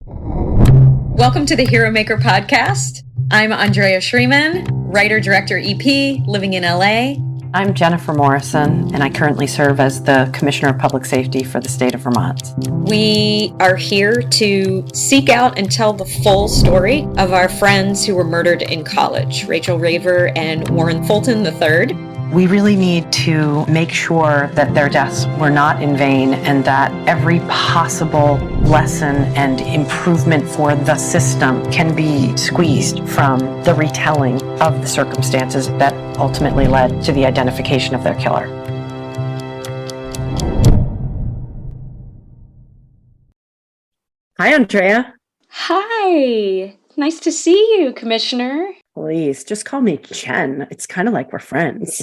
Welcome to the Hero Maker podcast. I'm Andrea Schreeman, writer, director, EP, living in LA. I'm Jennifer Morrison, and I currently serve as the Commissioner of Public Safety for the state of Vermont. We are here to seek out and tell the full story of our friends who were murdered in college, Rachel Raver and Warren Fulton III. We really need to make sure that their deaths were not in vain and that every possible lesson and improvement for the system can be squeezed from the retelling of the circumstances that ultimately led to the identification of their killer. Hi, Andrea. Hi. Nice to see you, Commissioner. Please, just call me Jen. It's kind of like we're friends.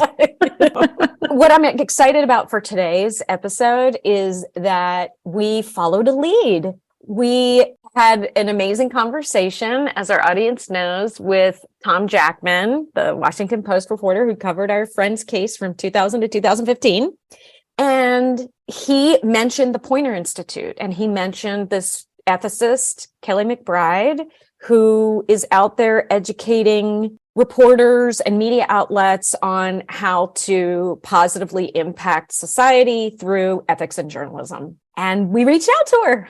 What I'm excited about for today's episode is that we followed a lead. We had an amazing conversation, as our audience knows, with Tom Jackman, the Washington Post reporter who covered our friend's case from 2000 to 2015. And he mentioned the Poynter Institute, and he mentioned this ethicist, Kelly McBride, who is out there educating reporters and media outlets on how to positively impact society through ethics and journalism. And we reached out to her.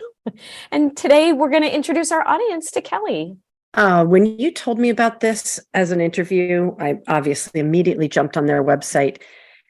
And today we're going to introduce our audience to Kelly. When you told me about this as an interview, I obviously immediately jumped on their website,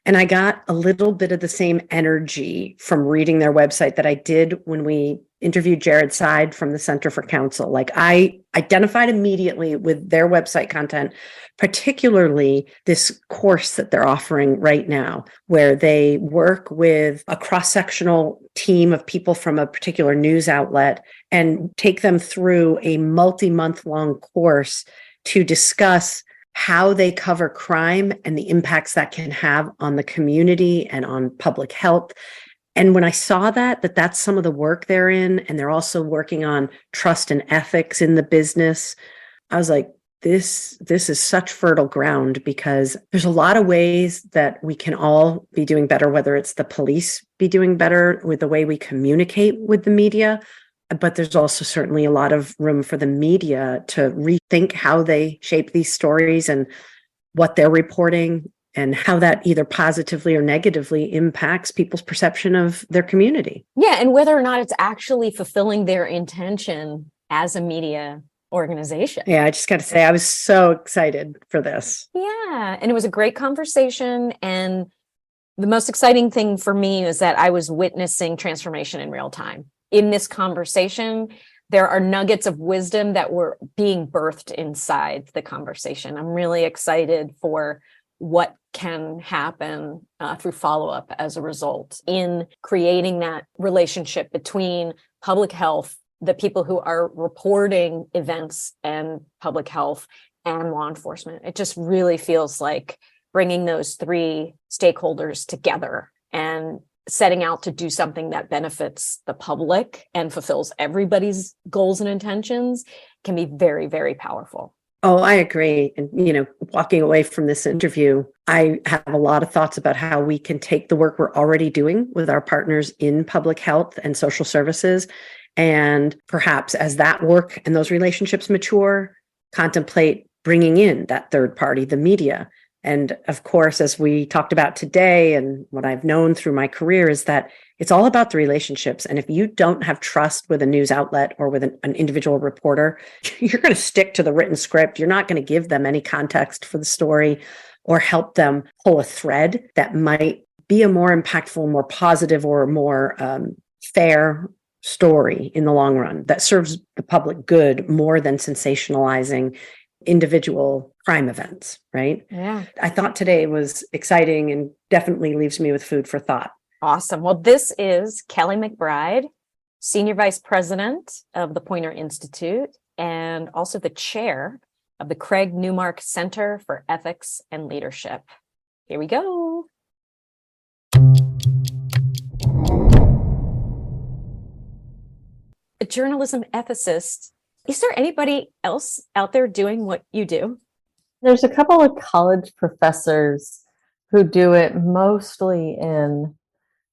and I got a little bit of the same energy from reading their website that I did when we interviewed Jared Seid from the Center for Counsel. Like, I identified immediately with their website content, particularly this course that they're offering right now, where they work with a cross-sectional team of people from a particular news outlet and take them through a multi-month long course to discuss how they cover crime and the impacts that can have on the community and on public health. And when I saw that's some of the work they're in, and they're also working on trust and ethics in the business, I was like, this is such fertile ground, because there's a lot of ways that we can all be doing better, whether it's the police be doing better with the way we communicate with the media. But there's also certainly a lot of room for the media to rethink how they shape these stories and what they're reporting, and how that either positively or negatively impacts people's perception of their community. Yeah, and whether or not it's actually fulfilling their intention as a media organization. Yeah, I just got to say, I was so excited for this. Yeah, and it was a great conversation. And the most exciting thing for me is that I was witnessing transformation in real time. In this conversation, there are nuggets of wisdom that were being birthed inside the conversation. I'm really excited for what can happen through follow-up as a result in creating that relationship between public health, the people who are reporting events and public health, and law enforcement. It just really feels like bringing those three stakeholders together and setting out to do something that benefits the public and fulfills everybody's goals and intentions can be very, very powerful. Oh, I agree. And, walking away from this interview, I have a lot of thoughts about how we can take the work we're already doing with our partners in public health and social services, and perhaps as that work and those relationships mature, contemplate bringing in that third party, the media. And of course, as we talked about today, and what I've known through my career, is that it's all about the relationships. And if you don't have trust with a news outlet or with an individual reporter, you're going to stick to the written script. You're not going to give them any context for the story or help them pull a thread that might be a more impactful, more positive, or more fair story in the long run that serves the public good more than sensationalizing individual crime events, right? Yeah. I thought today was exciting and definitely leaves me with food for thought. Awesome. Well, this is Kelly McBride, Senior Vice President of the Poynter Institute and also the chair of the Craig Newmark Center for Ethics and Leadership. Here we go. A journalism ethicist. Is there anybody else out there doing what you do? There's a couple of college professors who do it mostly in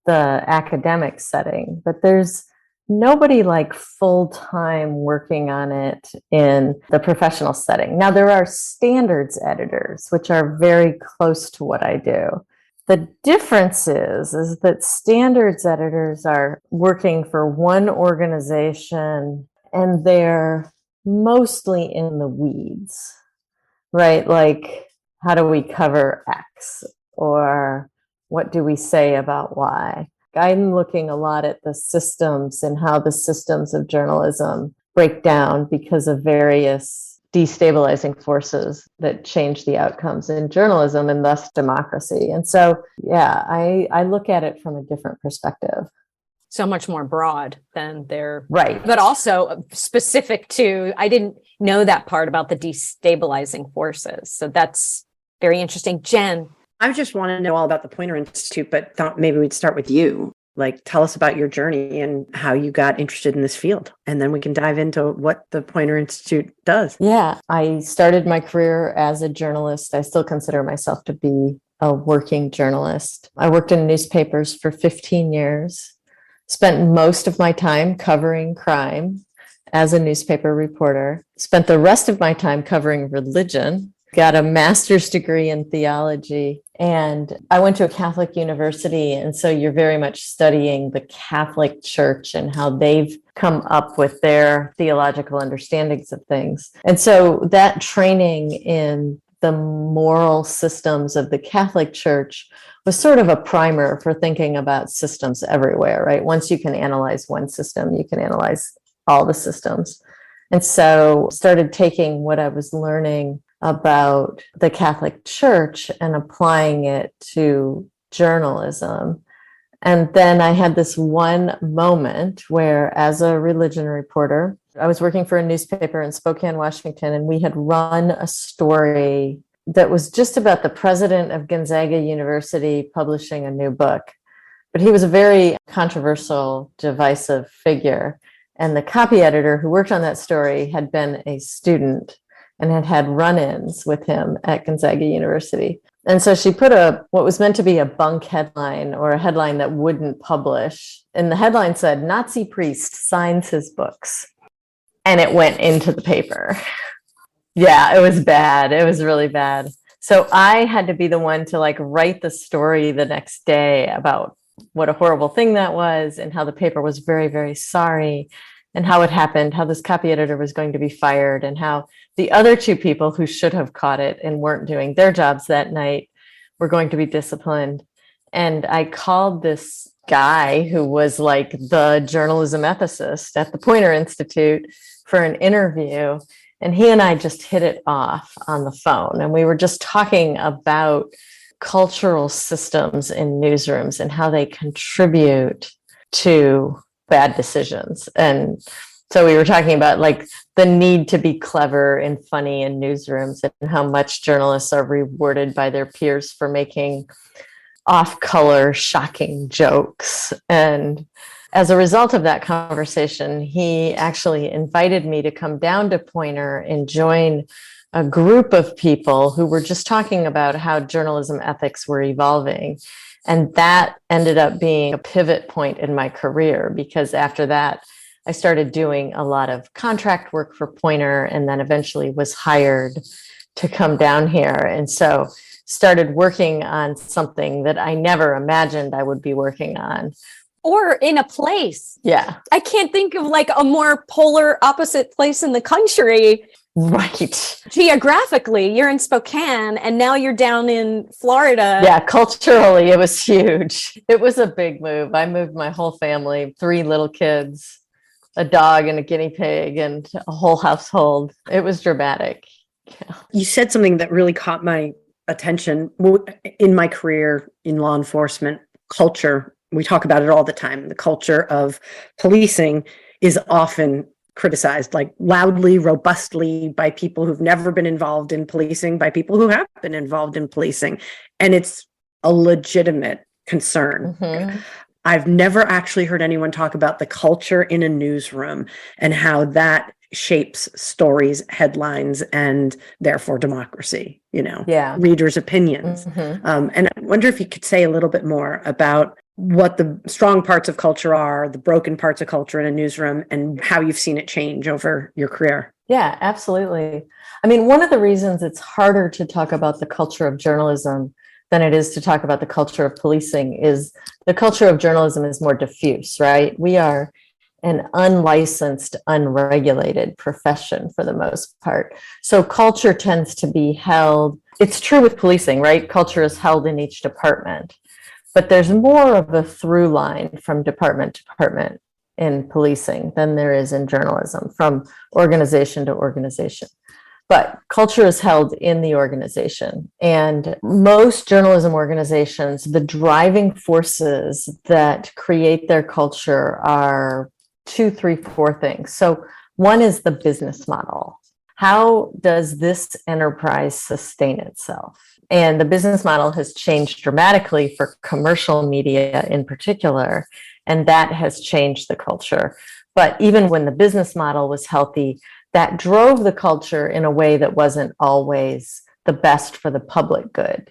the academic setting, but there's nobody like full-time working on it in the professional setting. Now, there are standards editors, which are very close to what I do. The difference is that standards editors are working for one organization and they're mostly in the weeds, right? Like, how do we cover X? Or what do we say about Y? I'm looking a lot at the systems and how the systems of journalism break down because of various destabilizing forces that change the outcomes in journalism and thus democracy. And so, yeah, I look at it from a different perspective. So much more broad than their right, but also specific to, I didn't know that part about the destabilizing forces. So that's very interesting. Jen. I just want to know all about the Poynter Institute, but thought maybe we'd start with you. Like, tell us about your journey and how you got interested in this field. And then we can dive into what the Poynter Institute does. Yeah, I started my career as a journalist. I still consider myself to be a working journalist. I worked in newspapers for 15 years, spent most of my time covering crime as a newspaper reporter, spent the rest of my time covering religion, got a master's degree in theology, and I went to a Catholic university. And so you're very much studying the Catholic Church and how they've come up with their theological understandings of things. And so that training in the moral systems of the Catholic Church was sort of a primer for thinking about systems everywhere, right? Once you can analyze one system, you can analyze all the systems. And so started taking what I was learning about the Catholic Church and applying it to journalism. And then I had this one moment where, as a religion reporter, I was working for a newspaper in Spokane, Washington, and we had run a story that was just about the president of Gonzaga University publishing a new book. But he was a very controversial, divisive figure. And the copy editor who worked on that story had been a student and had had run-ins with him at Gonzaga University. And so she put what was meant to be a bunk headline, or a headline that wouldn't publish. And the headline said, "Nazi priest signs his books." And it went into the paper. Yeah, it was bad. It was really bad. So I had to be the one to like write the story the next day about what a horrible thing that was, and how the paper was very, very sorry, and how it happened, how this copy editor was going to be fired, and how the other two people who should have caught it and weren't doing their jobs that night were going to be disciplined. And I called this guy who was like the journalism ethicist at the Poynter Institute for an interview. And he and I just hit it off on the phone. And we were just talking about cultural systems in newsrooms and how they contribute to bad decisions. And so we were talking about like the need to be clever and funny in newsrooms, and how much journalists are rewarded by their peers for making off-color, shocking jokes. And as a result of that conversation, he actually invited me to come down to Poynter and join a group of people who were just talking about how journalism ethics were evolving. And that ended up being a pivot point in my career, because after that, I started doing a lot of contract work for Poynter, and then eventually was hired to come down here. And so started working on something that I never imagined I would be working on. Or in a place. Yeah. I can't think of like a more polar opposite place in the country. Right. Geographically, you're in Spokane and now you're down in Florida. Yeah, culturally, it was huge. It was a big move. I moved my whole family, 3 little kids, a dog and a guinea pig, and a whole household. It was dramatic. Yeah. You said something that really caught my attention. In my career in law enforcement, culture, we talk about it all the time. The culture of policing is often criticized, like loudly, robustly, by people who've never been involved in policing, by people who have been involved in policing. And it's a legitimate concern. Mm-hmm. I've never actually heard anyone talk about the culture in a newsroom and how that shapes stories, headlines, and therefore democracy, Yeah. readers' opinions. Mm-hmm. And I wonder if you could say a little bit more about what the strong parts of culture are, the broken parts of culture in a newsroom, and how you've seen it change over your career. Yeah, absolutely. I mean, one of the reasons it's harder to talk about the culture of journalism than it is to talk about the culture of policing is the culture of journalism is more diffuse, right? We are an unlicensed, unregulated profession for the most part. So culture tends to be held, it's true with policing, right? Culture is held in each department, but there's more of a through line from department to department in policing than there is in journalism, from organization to organization. But culture is held in the organization. And most journalism organizations, the driving forces that create their culture are 2, 3, 4 things. So one is the business model. How does this enterprise sustain itself? And the business model has changed dramatically for commercial media in particular, and that has changed the culture. But even when the business model was healthy, that drove the culture in a way that wasn't always the best for the public good,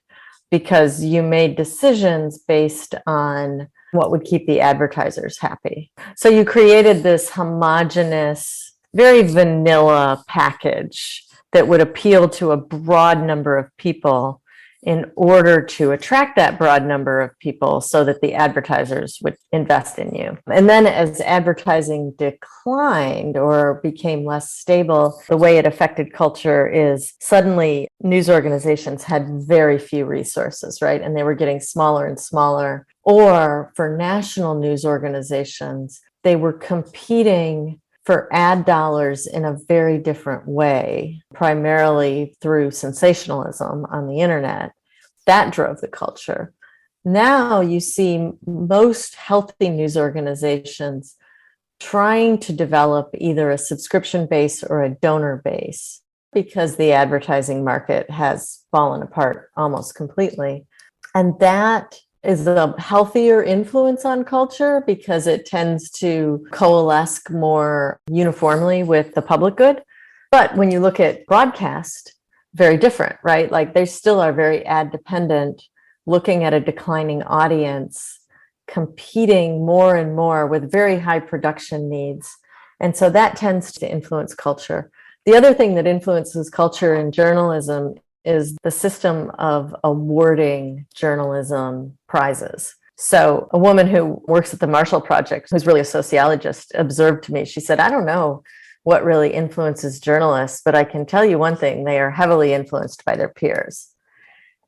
because you made decisions based on what would keep the advertisers happy. So you created this homogeneous, very vanilla package that would appeal to a broad number of people in order to attract that broad number of people so that the advertisers would invest in you. And then as advertising declined or became less stable, the way it affected culture is suddenly news organizations had very few resources, right? And they were getting smaller and smaller. Or for national news organizations, they were competing for ad dollars in a very different way, primarily through sensationalism on the internet. That drove the culture. Now you see most healthy news organizations trying to develop either a subscription base or a donor base because the advertising market has fallen apart almost completely. And that is a healthier influence on culture because it tends to coalesce more uniformly with the public good. But when you look at broadcast, very different, right? Like they still are very ad dependent, looking at a declining audience, competing more and more with very high production needs. And so that tends to influence culture. The other thing that influences culture in journalism is the system of awarding journalism prizes. So a woman who works at the Marshall Project, who's really a sociologist, observed to me, she said, I don't know what really influences journalists, but I can tell you one thing, they are heavily influenced by their peers.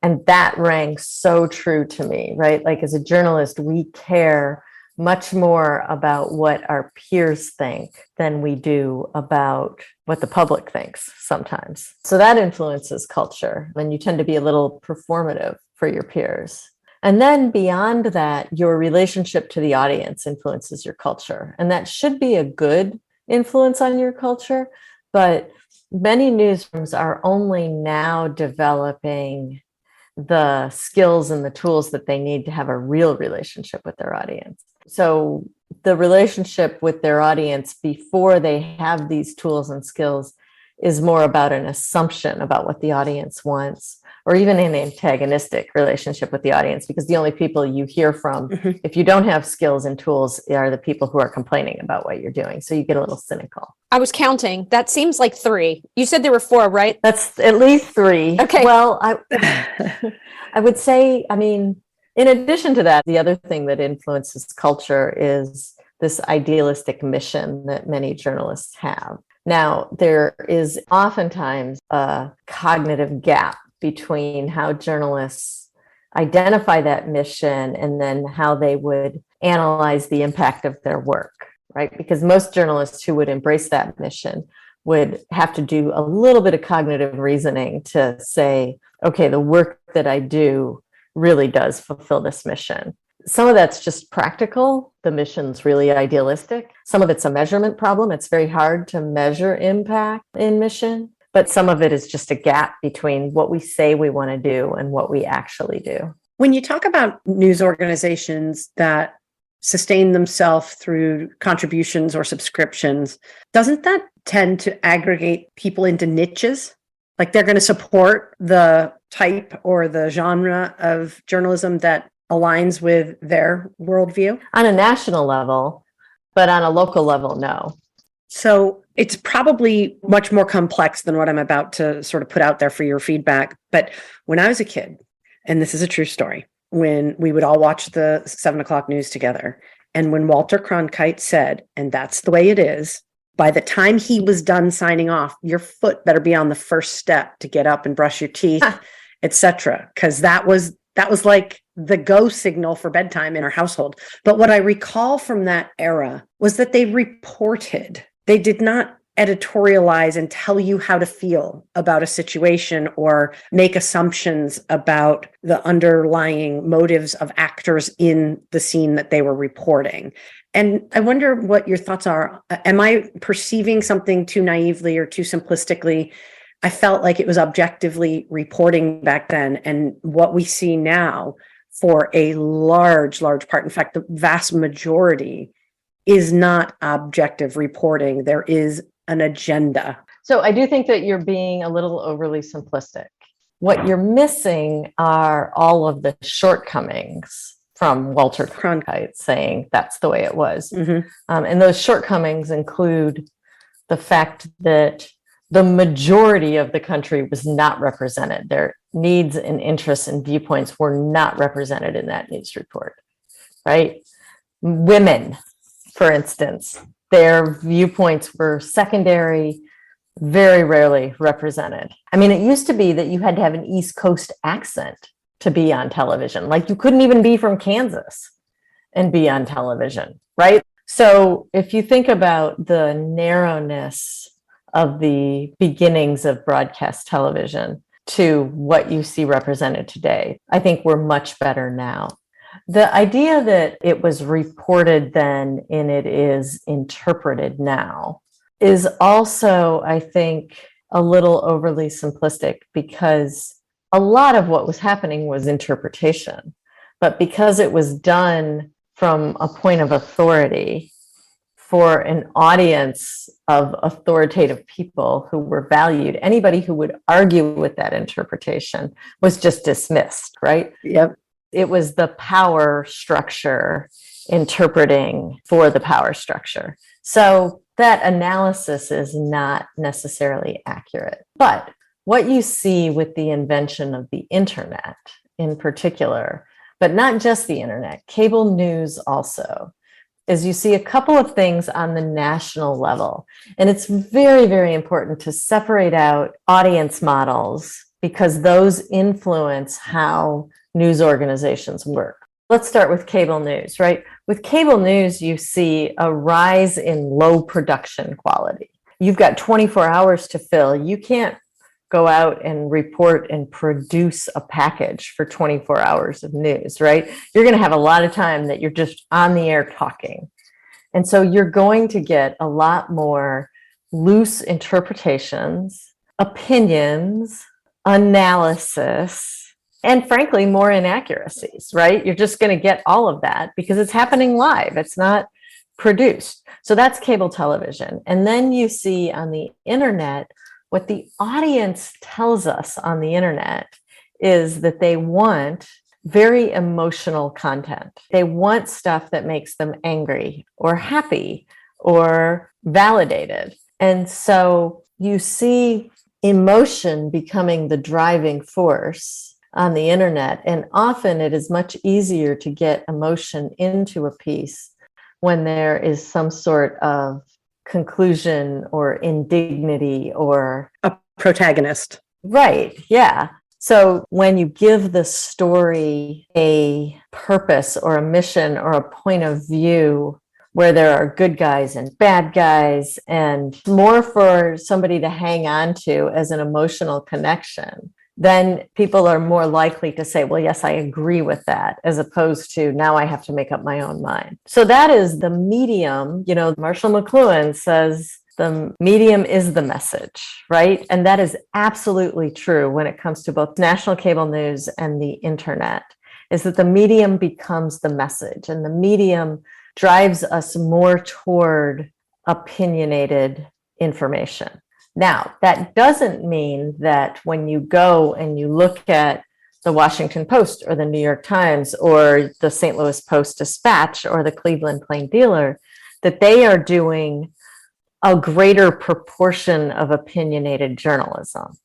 And that rang so true to me, right? Like as a journalist, we care much more about what our peers think than we do about what the public thinks sometimes. So that influences culture, and you tend to be a little performative for your peers. And then beyond that, your relationship to the audience influences your culture. And that should be a good influence on your culture. But many newsrooms are only now developing the skills and the tools that they need to have a real relationship with their audience. So the relationship with their audience before they have these tools and skills is more about an assumption about what the audience wants, or even an antagonistic relationship with the audience, because the only people you hear from, if you don't have skills and tools, are the people who are complaining about what you're doing. So you get a little cynical. I was counting. That seems like 3. You said there were 4, right? That's at least 3. Okay. Well, I would say, I mean, in addition to that, the other thing that influences culture is this idealistic mission that many journalists have. Now, there is oftentimes a cognitive gap between how journalists identify that mission and then how they would analyze the impact of their work, right? Because most journalists who would embrace that mission would have to do a little bit of cognitive reasoning to say, okay, the work that I do really does fulfill this mission. Some of that's just practical. The mission's really idealistic. Some of it's a measurement problem. It's very hard to measure impact in mission, but some of it is just a gap between what we say we want to do and what we actually do. When you talk about news organizations that sustain themselves through contributions or subscriptions, doesn't that tend to aggregate people into niches? Like they're going to support the type or the genre of journalism that aligns with their worldview? On a national level, but on a local level, no. So it's probably much more complex than what I'm about to sort of put out there for your feedback. But when I was a kid, and this is a true story, when we would all watch the 7 o'clock news together, and when Walter Cronkite said, "And that's the way it is," by the time he was done signing off, your foot better be on the first step to get up and brush your teeth, etc. Because that was like the go signal for bedtime in our household. But what I recall from that era was that they reported. They did not editorialize and tell you how to feel about a situation or make assumptions about the underlying motives of actors in the scene that they were reporting. And I wonder what your thoughts are. Am I perceiving something too naively or too simplistically? I felt like it was objectively reporting back then. And what we see now for a large part, in fact, the vast majority, is not objective reporting. There is an agenda. So I do think that you're being a little overly simplistic. What you're missing are all of the shortcomings from Walter Cronkite saying that's the way it was. Mm-hmm. And those shortcomings include the fact that the majority of the country was not represented. Their needs and interests and viewpoints were not represented in that news report, right? Women, for instance, their viewpoints were secondary, very rarely represented. I mean, it used to be that you had to have an East Coast accent to be on television. Like you couldn't even be from Kansas and be on television, right? So if you think about the narrowness of the beginnings of broadcast television to what you see represented today, I think we're much better now. The idea that it was reported then and it is interpreted now is also, I think, a little overly simplistic because a lot of what was happening was interpretation. But because it was done from a point of authority for an audience of authoritative people who were valued, anybody who would argue with that interpretation was just dismissed, right? Yep. It was the power structure interpreting for the power structure. So that analysis is not necessarily accurate. But what you see with the invention of the internet in particular, but not just the internet, cable news also, is you see a couple of things on the national level. And it's very, very important to separate out audience models because those influence how news organizations work. Let's start with cable news, right? With cable news, you see a rise in low production quality. You've got 24 hours to fill. You can't go out and report and produce a package for 24 hours of news, right? You're going to have a lot of time that you're just on the air talking. And so you're going to get a lot more loose interpretations, opinions, analysis, and frankly, more inaccuracies, right? You're just going to get all of that because it's happening live. It's not produced. So that's cable television. And then you see on the internet, what the audience tells us on the internet is that they want very emotional content. They want stuff that makes them angry or happy or validated. And so you see emotion becoming the driving force on the internet. And often it is much easier to get emotion into a piece when there is some sort of conclusion or indignity or a protagonist. Right. Yeah. So when you give the story a purpose or a mission or a point of view where there are good guys and bad guys and more for somebody to hang on to as an emotional connection, then people are more likely to say, well, yes, I agree with that, as opposed to now I have to make up my own mind. So that is the medium. You know, Marshall McLuhan says the medium is the message, right? And that is absolutely true when it comes to both national cable news and the internet, is that the medium becomes the message and the medium drives us more toward opinionated information. Now, that doesn't mean that when you go and you look at the Washington Post or the New York Times or the St. Louis Post-Dispatch or the Cleveland Plain Dealer, that they are doing a greater proportion of opinionated journalism.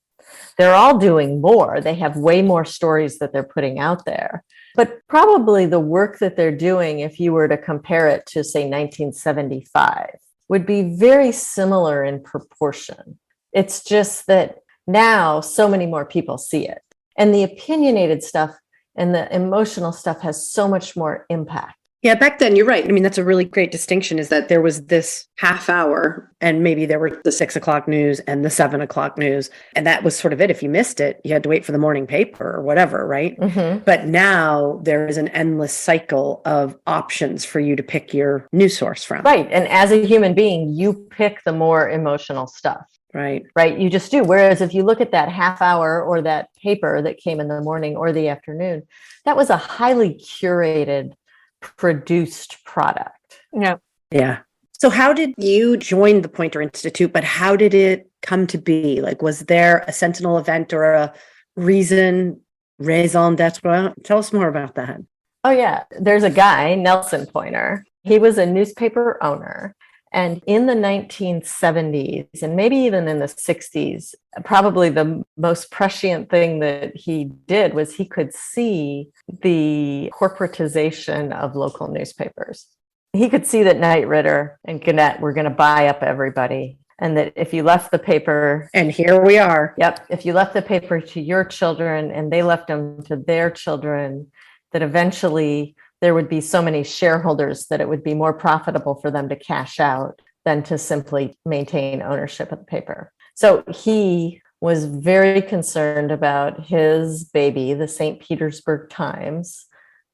They're all doing more. They have way more stories that they're putting out there. But probably the work that they're doing, if you were to compare it to, say, 1975, would be very similar in proportion. It's just that now so many more people see it. And the opinionated stuff and the emotional stuff has so much more impact. Yeah, back then, you're right. I mean, that's a really great distinction, is that there was this half hour and maybe there were the 6 o'clock news and the 7 o'clock news. And that was sort of it. If you missed it, you had to wait for the morning paper or whatever, right? Mm-hmm. But now there is an endless cycle of options for you to pick your news source from. Right. And as a human being, you pick the more emotional stuff. Right. Right. You just do. Whereas if you look at that half hour or that paper that came in the morning or the afternoon, that was a highly curated, produced product. Yeah. Yeah. So how did you join the Poynter Institute, but how did it come to be? Like, was there a Sentinel event or a raison d'etre? Tell us more about that. Oh, yeah. There's a guy, Nelson Poynter. He was a newspaper owner. And in the 1970s, and maybe even in the 60s, probably the most prescient thing that he did was he could see the corporatization of local newspapers. He could see that Knight Ridder and Gannett were going to buy up everybody. And that if you left the paper... And here we are. Yep. If you left the paper to your children and they left them to their children, that eventually there would be so many shareholders that it would be more profitable for them to cash out than to simply maintain ownership of the paper. So he was very concerned about his baby, the St. Petersburg Times,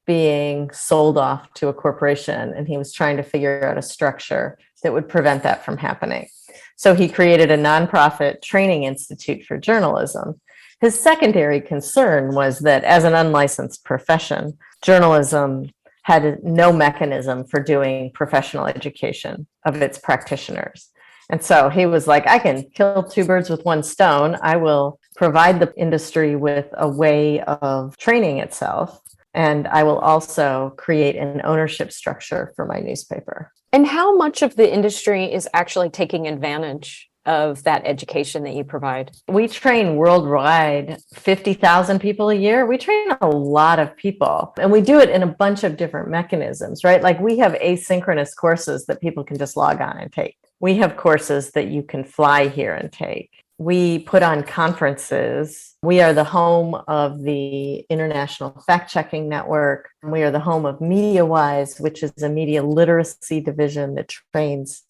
being sold off to a corporation. And he was trying to figure out a structure that would prevent that from happening. So he created a nonprofit training institute for journalism. His secondary concern was that as an unlicensed profession, journalism had no mechanism for doing professional education of its practitioners. And so he was like, I can kill two birds with one stone. I will provide the industry with a way of training itself, and I will also create an ownership structure for my newspaper. And how much of the industry is actually taking advantage of that education that you provide? We train worldwide 50,000 people a year. We train a lot of people, and we do it in a bunch of different mechanisms, right? Like we have asynchronous courses that people can just log on and take. We have courses that you can fly here and take. We put on conferences. We are the home of the International Fact-Checking Network. We are the home of MediaWise, which is a media literacy division that trains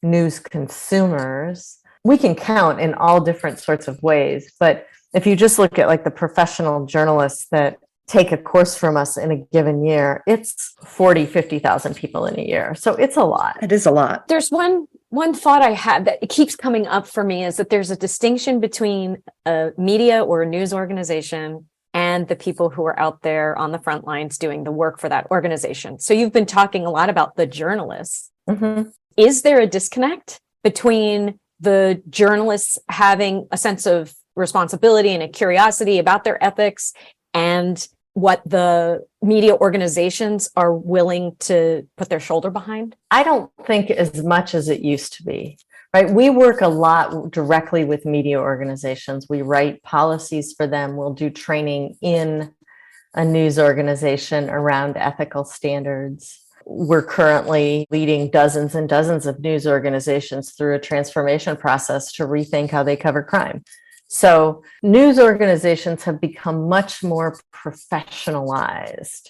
news consumers. We can count in all different sorts of ways, but if you just look at like the professional journalists that take a course from us in a given year, it's 40, 50,000 people in a year. So it's a lot. It is a lot. There's one thought I had that it keeps coming up for me, is that there's a distinction between a media or a news organization and the people who are out there on the front lines doing the work for that organization. So you've been talking a lot about the journalists. Mm-hmm. Is there a disconnect between the journalists having a sense of responsibility and a curiosity about their ethics and what the media organizations are willing to put their shoulder behind? I don't think as much as it used to be, right? We work a lot directly with media organizations. We write policies for them. We'll do training in a news organization around ethical standards. We're currently leading dozens and dozens of news organizations through a transformation process to rethink how they cover crime. So news organizations have become much more professionalized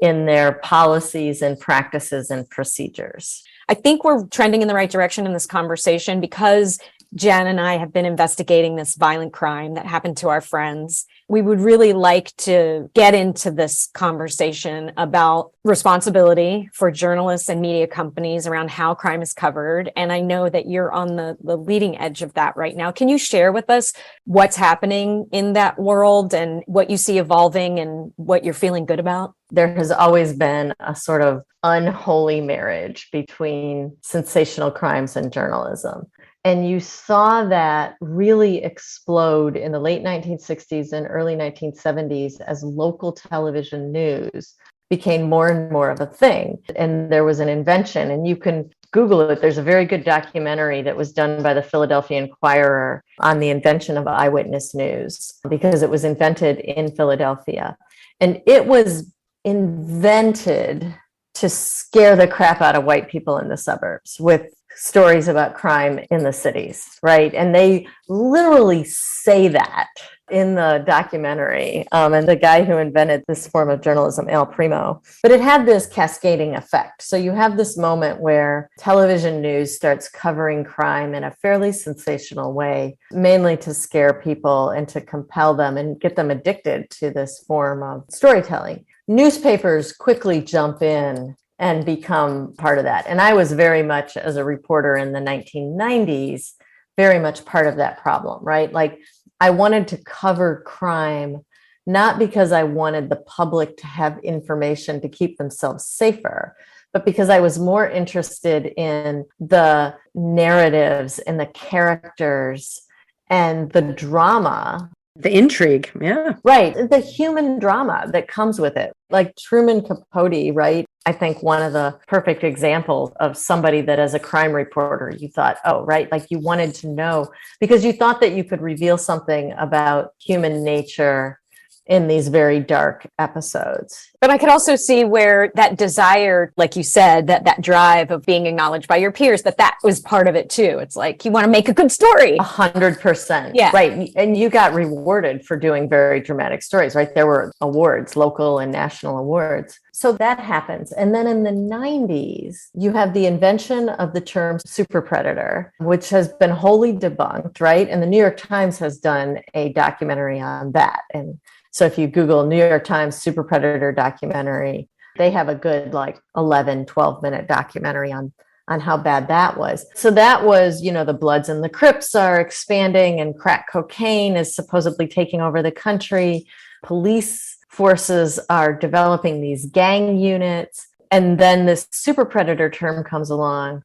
in their policies and practices and procedures. I think we're trending in the right direction in this conversation because Jen and I have been investigating this violent crime that happened to our friends. We would really like to get into this conversation about responsibility for journalists and media companies around how crime is covered. And I know that you're on the leading edge of that right now. Can you share with us what's happening in that world and what you see evolving and what you're feeling good about? There has always been a sort of unholy marriage between sensational crimes and journalism. And you saw that really explode in the late 1960s and early 1970s as local television news became more and more of a thing. And there was an invention, and you can Google it. There's a very good documentary that was done by the Philadelphia Inquirer on the invention of eyewitness news, because it was invented in Philadelphia. And it was invented to scare the crap out of white people in the suburbs with stories about crime in the cities, right? And they literally say that in the documentary. And the guy who invented this form of journalism, Al Primo, but it had this cascading effect. So you have this moment where television news starts covering crime in a fairly sensational way, mainly to scare people and to compel them and get them addicted to this form of storytelling. Newspapers quickly jump in and become part of that. And I was very much, as a reporter in the 1990s, very much part of that problem, right? Like, I wanted to cover crime, not because I wanted the public to have information to keep themselves safer, but because I was more interested in the narratives and the characters and the drama. The intrigue, yeah. Right. The human drama that comes with it. Like Truman Capote, right? I think one of the perfect examples of somebody that as a crime reporter, you thought, oh, right. Like you wanted to know because you thought that you could reveal something about human nature in these very dark episodes. But I could also see where that desire, like you said, that drive of being acknowledged by your peers, that was part of it too. It's like, you want to make a good story. 100%. Yeah. Right. And you got rewarded for doing very dramatic stories, right? There were awards, local and national awards. So that happens. And then in the 90s, you have the invention of the term super predator, which has been wholly debunked, right? And the New York Times has done a documentary on that. And so if you Google New York Times super predator documentary, they have a good 11, 12-minute documentary on how bad that was. So that was, the Bloods and the Crips are expanding and crack cocaine is supposedly taking over the country. Police forces are developing these gang units. And then this super predator term comes along.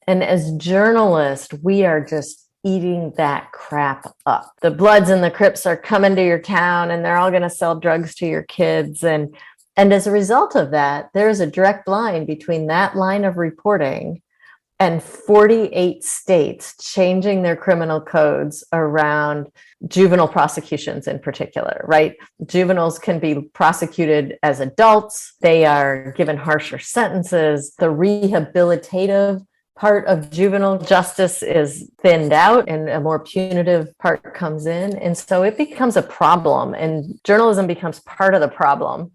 And as journalists, we are just eating that crap up. The Bloods and the Crips are coming to your town and they're all going to sell drugs to your kids. And as a result of that, there's a direct line between that line of reporting and 48 states changing their criminal codes around juvenile prosecutions in particular, right? Juveniles can be prosecuted as adults. They are given harsher sentences. The rehabilitative part of juvenile justice is thinned out and a more punitive part comes in. And so it becomes a problem and journalism becomes part of the problem.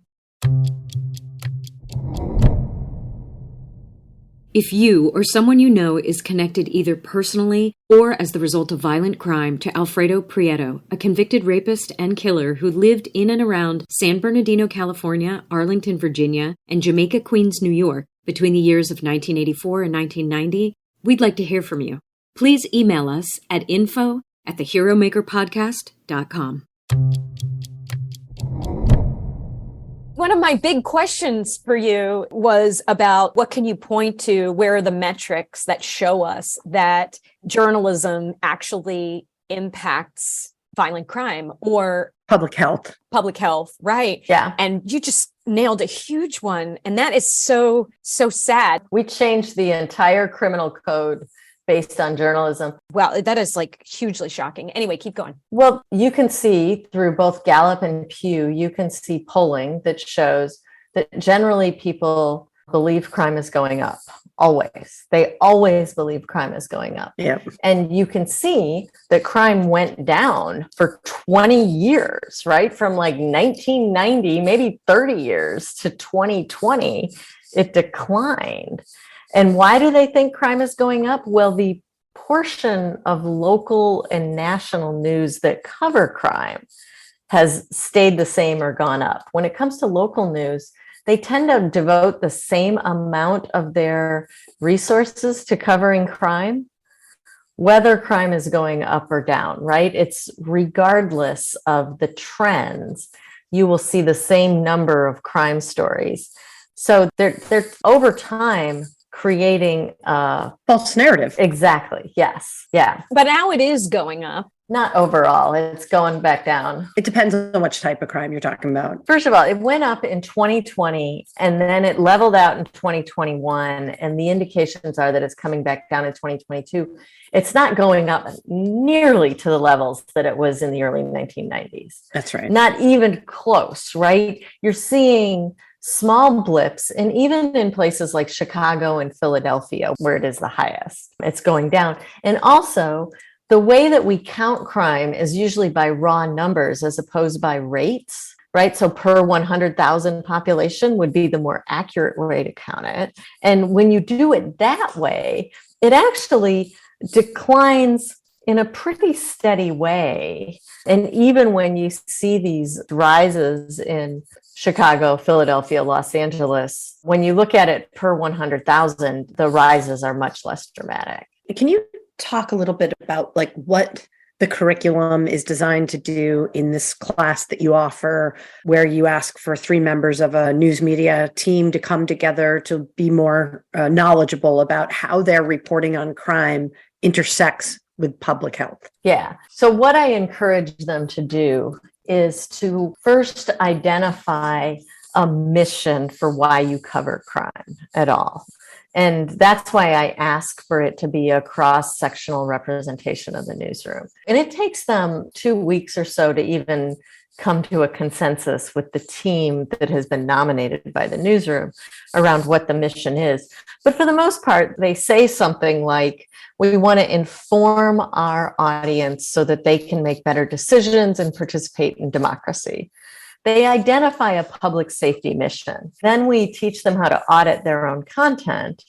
If you or someone you know is connected either personally or as the result of violent crime to Alfredo Prieto, a convicted rapist and killer who lived in and around San Bernardino, California, Arlington, Virginia, and Jamaica, Queens, New York, between the years of 1984 and 1990, we'd like to hear from you. Please email us at info@theheromakerpodcast.com. One of my big questions for you was about what can you point to? Where are the metrics that show us that journalism actually impacts violent crime or Public health. Public health, right? Yeah. And you just nailed a huge one. And that is so sad. We changed the entire criminal code based on journalism. Wow, that is hugely shocking. Anyway, keep going. Well, you can see through both Gallup and Pew, you can see polling that shows that generally people believe crime is going up. Always. They always believe crime is going up. Yep. And you can see that crime went down for 20 years, right? From 1990, maybe 30 years to 2020, it declined. And why do they think crime is going up? Well, the portion of local and national news that cover crime has stayed the same or gone up. When it comes to local news, they tend to devote the same amount of their resources to covering crime, whether crime is going up or down, right? It's regardless of the trends, you will see the same number of crime stories. So they're over time, creating false narrative. Exactly. Yes. Yeah. But now it is going up. Not overall. It's going back down. It depends on which type of crime you're talking about. First of all, it went up in 2020 and then it leveled out in 2021. And the indications are that it's coming back down in 2022. It's not going up nearly to the levels that it was in the early 1990s. That's right. Not even close, right? You're seeing small blips, and even in places like Chicago and Philadelphia, where it is the highest, it's going down. And also, the way that we count crime is usually by raw numbers as opposed by rates, right? So per 100,000 population would be the more accurate way to count it. And when you do it that way, it actually declines in a pretty steady way. And even when you see these rises in Chicago, Philadelphia, Los Angeles, when you look at it per 100,000, the rises are much less dramatic. Can you talk a little bit about like what the curriculum is designed to do in this class that you offer, where you ask for 3 members of a news media team to come together to be more knowledgeable about how their reporting on crime intersects with public health? Yeah. So what I encourage them to do is to first identify a mission for why you cover crime at all. And that's why I ask for it to be a cross-sectional representation of the newsroom. And it takes them 2 weeks or so to even come to a consensus with the team that has been nominated by the newsroom around what the mission is. But for the most part, they say something like, we want to inform our audience so that they can make better decisions and participate in democracy. They identify a public safety mission. Then we teach them how to audit their own content.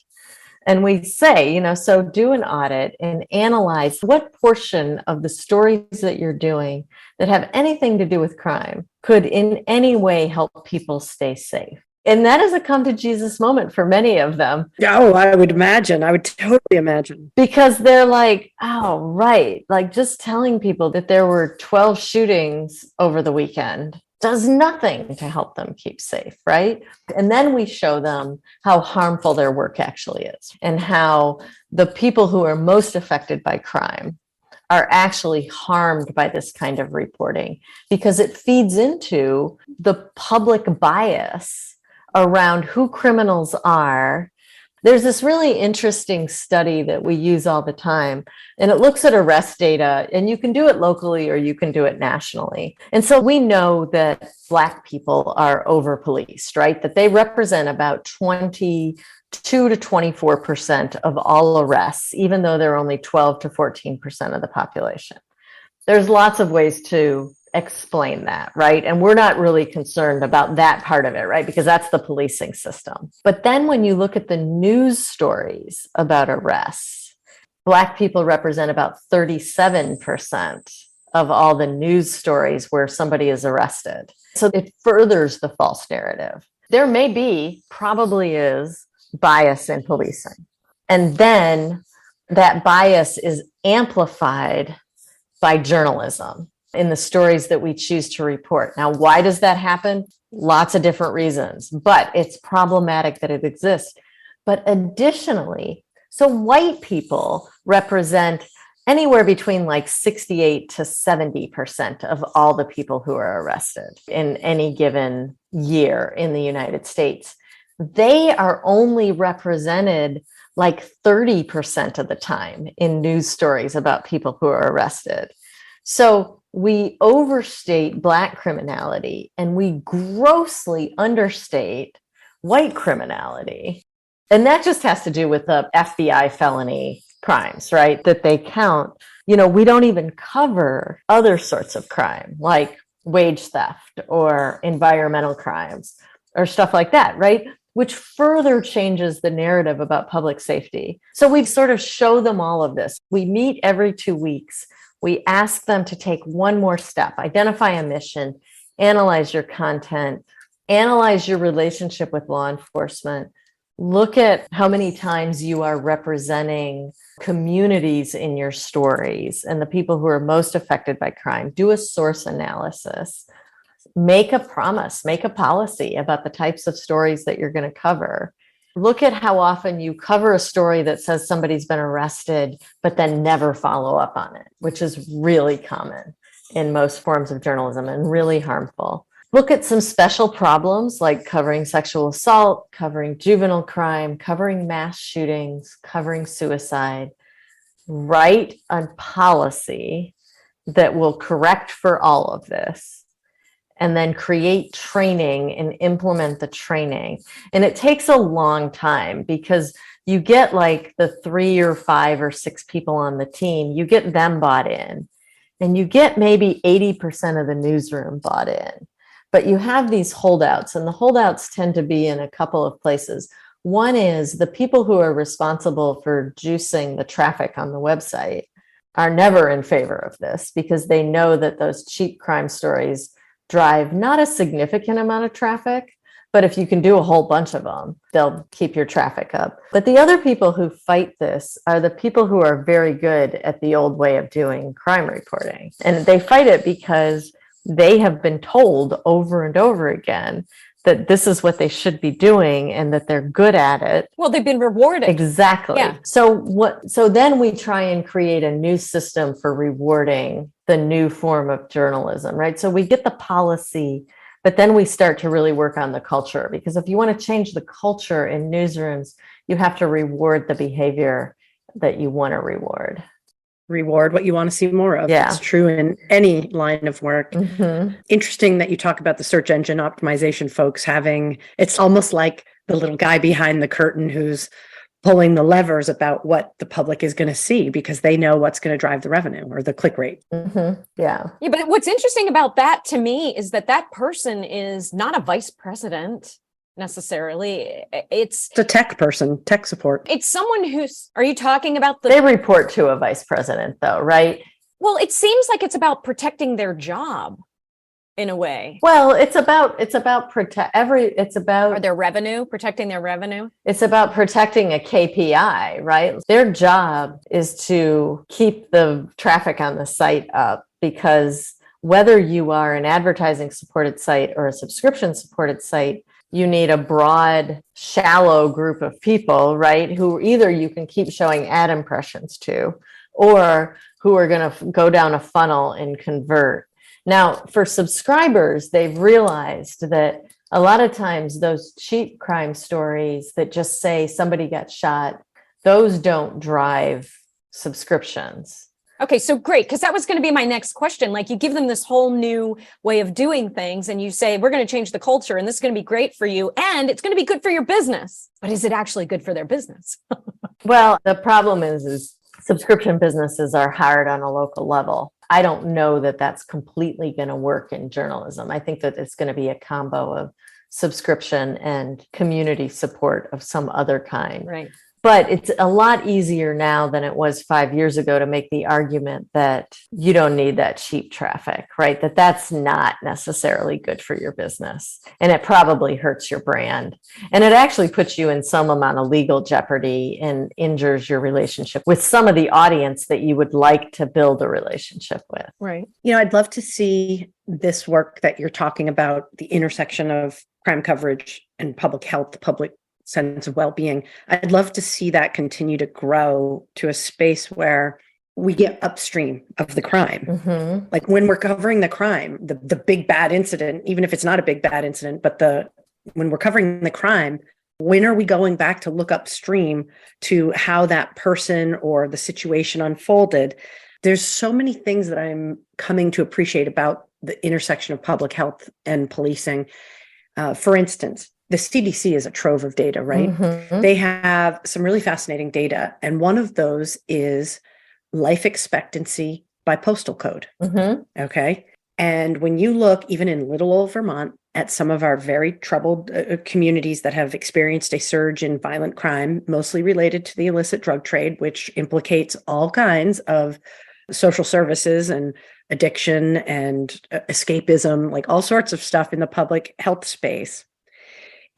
And we say, so do an audit and analyze what portion of the stories that you're doing that have anything to do with crime could in any way help people stay safe. And that is a come to Jesus moment for many of them. Oh, I would imagine. I would totally imagine. Because they're like, oh, right. Like just telling people that there were 12 shootings over the weekend does nothing to help them keep safe, right? And then we show them how harmful their work actually is and how the people who are most affected by crime are actually harmed by this kind of reporting because it feeds into the public bias around who criminals are. There's this really interesting study that we use all the time, and it looks at arrest data, and you can do it locally or you can do it nationally. And so we know that Black people are over-policed, right? That they represent about 22 to 24% of all arrests, even though they're only 12 to 14% of the population. There's lots of ways to explain that, right? And we're not really concerned about that part of it, right? Because that's the policing system. But then when you look at the news stories about arrests, Black people represent about 37% of all the news stories where somebody is arrested. So it furthers the false narrative. There may be, probably is, bias in policing. And then that bias is amplified by journalism in the stories that we choose to report. Now, why does that happen? Lots of different reasons, but it's problematic that it exists. But additionally, so white people represent anywhere between like 68 to 70% of all the people who are arrested in any given year in the United States. They are only represented like 30% of the time in news stories about people who are arrested. So we overstate Black criminality and we grossly understate white criminality. And that just has to do with the FBI felony crimes, right? That they count. We don't even cover other sorts of crime like wage theft or environmental crimes or stuff like that, right? Which further changes the narrative about public safety. So we sort of show them all of this. We meet every 2 weeks. We ask them to take one more step, identify a mission, analyze your content, analyze your relationship with law enforcement, look at how many times you are representing communities in your stories and the people who are most affected by crime. Do a source analysis, make a promise, make a policy about the types of stories that you're going to cover, Look at how often you cover a story that says somebody's been arrested, but then never follow up on it, which is really common in most forms of journalism and really harmful. Look at some special problems like covering sexual assault, covering juvenile crime, covering mass shootings, covering suicide. Write a policy that will correct for all of this, and then create training and implement the training. And it takes a long time because you get like the 3 or 5 or 6 people on the team, you get them bought in, and you get maybe 80% of the newsroom bought in. But you have these holdouts, and the holdouts tend to be in a couple of places. One is the people who are responsible for juicing the traffic on the website are never in favor of this because they know that those cheap crime stories drive not a significant amount of traffic, but if you can do a whole bunch of them, they'll keep your traffic up. But the other people who fight this are the people who are very good at the old way of doing crime reporting. And they fight it because they have been told over and over again that this is what they should be doing and that they're good at it. Well, they've been rewarded. Exactly. Yeah. So then we try and create a new system for rewarding the new form of journalism, right? So we get the policy, but then we start to really work on the culture, because if you want to change the culture in newsrooms, you have to reward the behavior that you want to reward. Reward what you want to see more of. Yeah. It's true in any line of work. Mm-hmm. Interesting that you talk about the search engine optimization folks having, it's almost like the little guy behind the curtain who's pulling the levers about what the public is going to see because they know what's going to drive the revenue or the click rate. Mm-hmm. Yeah. Yeah, but what's interesting about that to me is that that person is not a vice president necessarily. It's a tech person, tech support. It's someone who's, are you talking about They report to a vice president though, right? Well, it seems like it's about protecting their job in a way. Well, it's about Or their revenue, protecting their revenue. It's about protecting a KPI, right? Their job is to keep the traffic on the site up, because whether you are an advertising supported site or a subscription supported site, you need a broad, shallow group of people, right? Who either you can keep showing ad impressions to, or who are going to go down a funnel and convert. Now, for subscribers, they've realized that a lot of times those cheap crime stories that just say somebody got shot, those don't drive subscriptions. Okay, so great, because that was going to be my next question. Like, you give them this whole new way of doing things and you say, we're going to change the culture and this is going to be great for you and it's going to be good for your business. But is it actually good for their business? Well, the problem is subscription businesses are hard on a local level. I don't know that that's completely going to work in journalism. I think that it's going to be a combo of subscription and community support of some other kind. Right. But it's a lot easier now than it was 5 years ago to make the argument that you don't need that cheap traffic, right? That's not necessarily good for your business. And it probably hurts your brand. And it actually puts you in some amount of legal jeopardy and injures your relationship with some of the audience that you would like to build a relationship with. Right. You know, I'd love to see this work that you're talking about, the intersection of crime coverage and public health, public sense of well-being. I'd love to see that continue to grow to a space where we get upstream of the crime. Mm-hmm. Like when we're covering the crime, the big bad incident, even if it's not a big bad incident, but when we're covering the crime, when are we going back to look upstream to how that person or the situation unfolded? There's so many things that I'm coming to appreciate about the intersection of public health and policing. For instance, the CDC is a trove of data, right? Mm-hmm. They have some really fascinating data. And one of those is life expectancy by postal code. Mm-hmm. Okay. And when you look, even in little old Vermont, at some of our very troubled communities that have experienced a surge in violent crime, mostly related to the illicit drug trade, which implicates all kinds of social services and addiction and escapism, like all sorts of stuff in the public health space.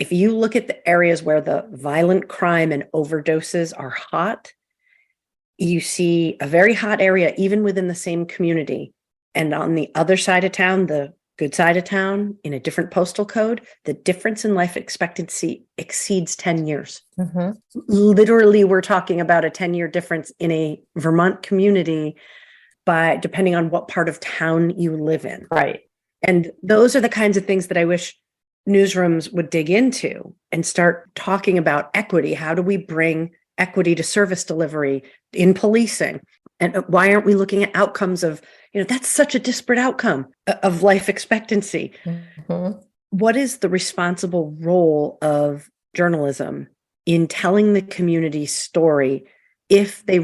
If you look at the areas where the violent crime and overdoses are hot, you see a very hot area, even within the same community. And on the other side of town, the good side of town, in a different postal code, the difference in life expectancy exceeds 10 years. Mhm. Literally, we're talking about a 10-year difference in a Vermont community by depending on what part of town you live in. Right. And those are the kinds of things that I wish newsrooms would dig into and start talking about equity. How do we bring equity to service delivery in policing? And why aren't we looking at outcomes of, that's such a disparate outcome of life expectancy. Mhm. What is the responsible role of journalism in telling the community's story if they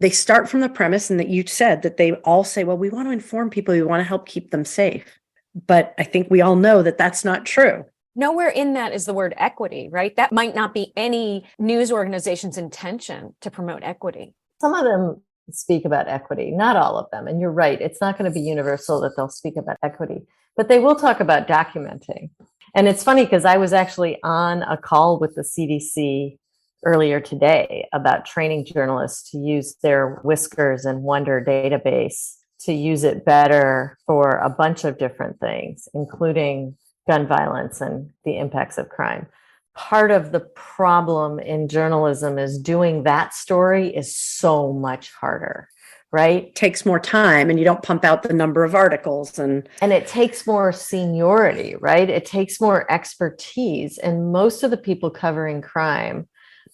start from the premise, and that you said that they all say, well, we want to inform people, we want to help keep them safe. But I think we all know that that's not true. Nowhere in that is the word equity, right? That might not be any news organization's intention to promote equity. Some of them speak about equity, not all of them. And you're right, it's not going to be universal that they'll speak about equity, but they will talk about documenting. And it's funny because I was actually on a call with the CDC earlier today about training journalists to use their Whiskers and Wonder database to use it better for a bunch of different things, including gun violence and the impacts of crime. Part of the problem in journalism is doing that story is so much harder, right? It takes more time, and you don't pump out the number of articles, and it takes more seniority, right? It takes more expertise. And most of the people covering crime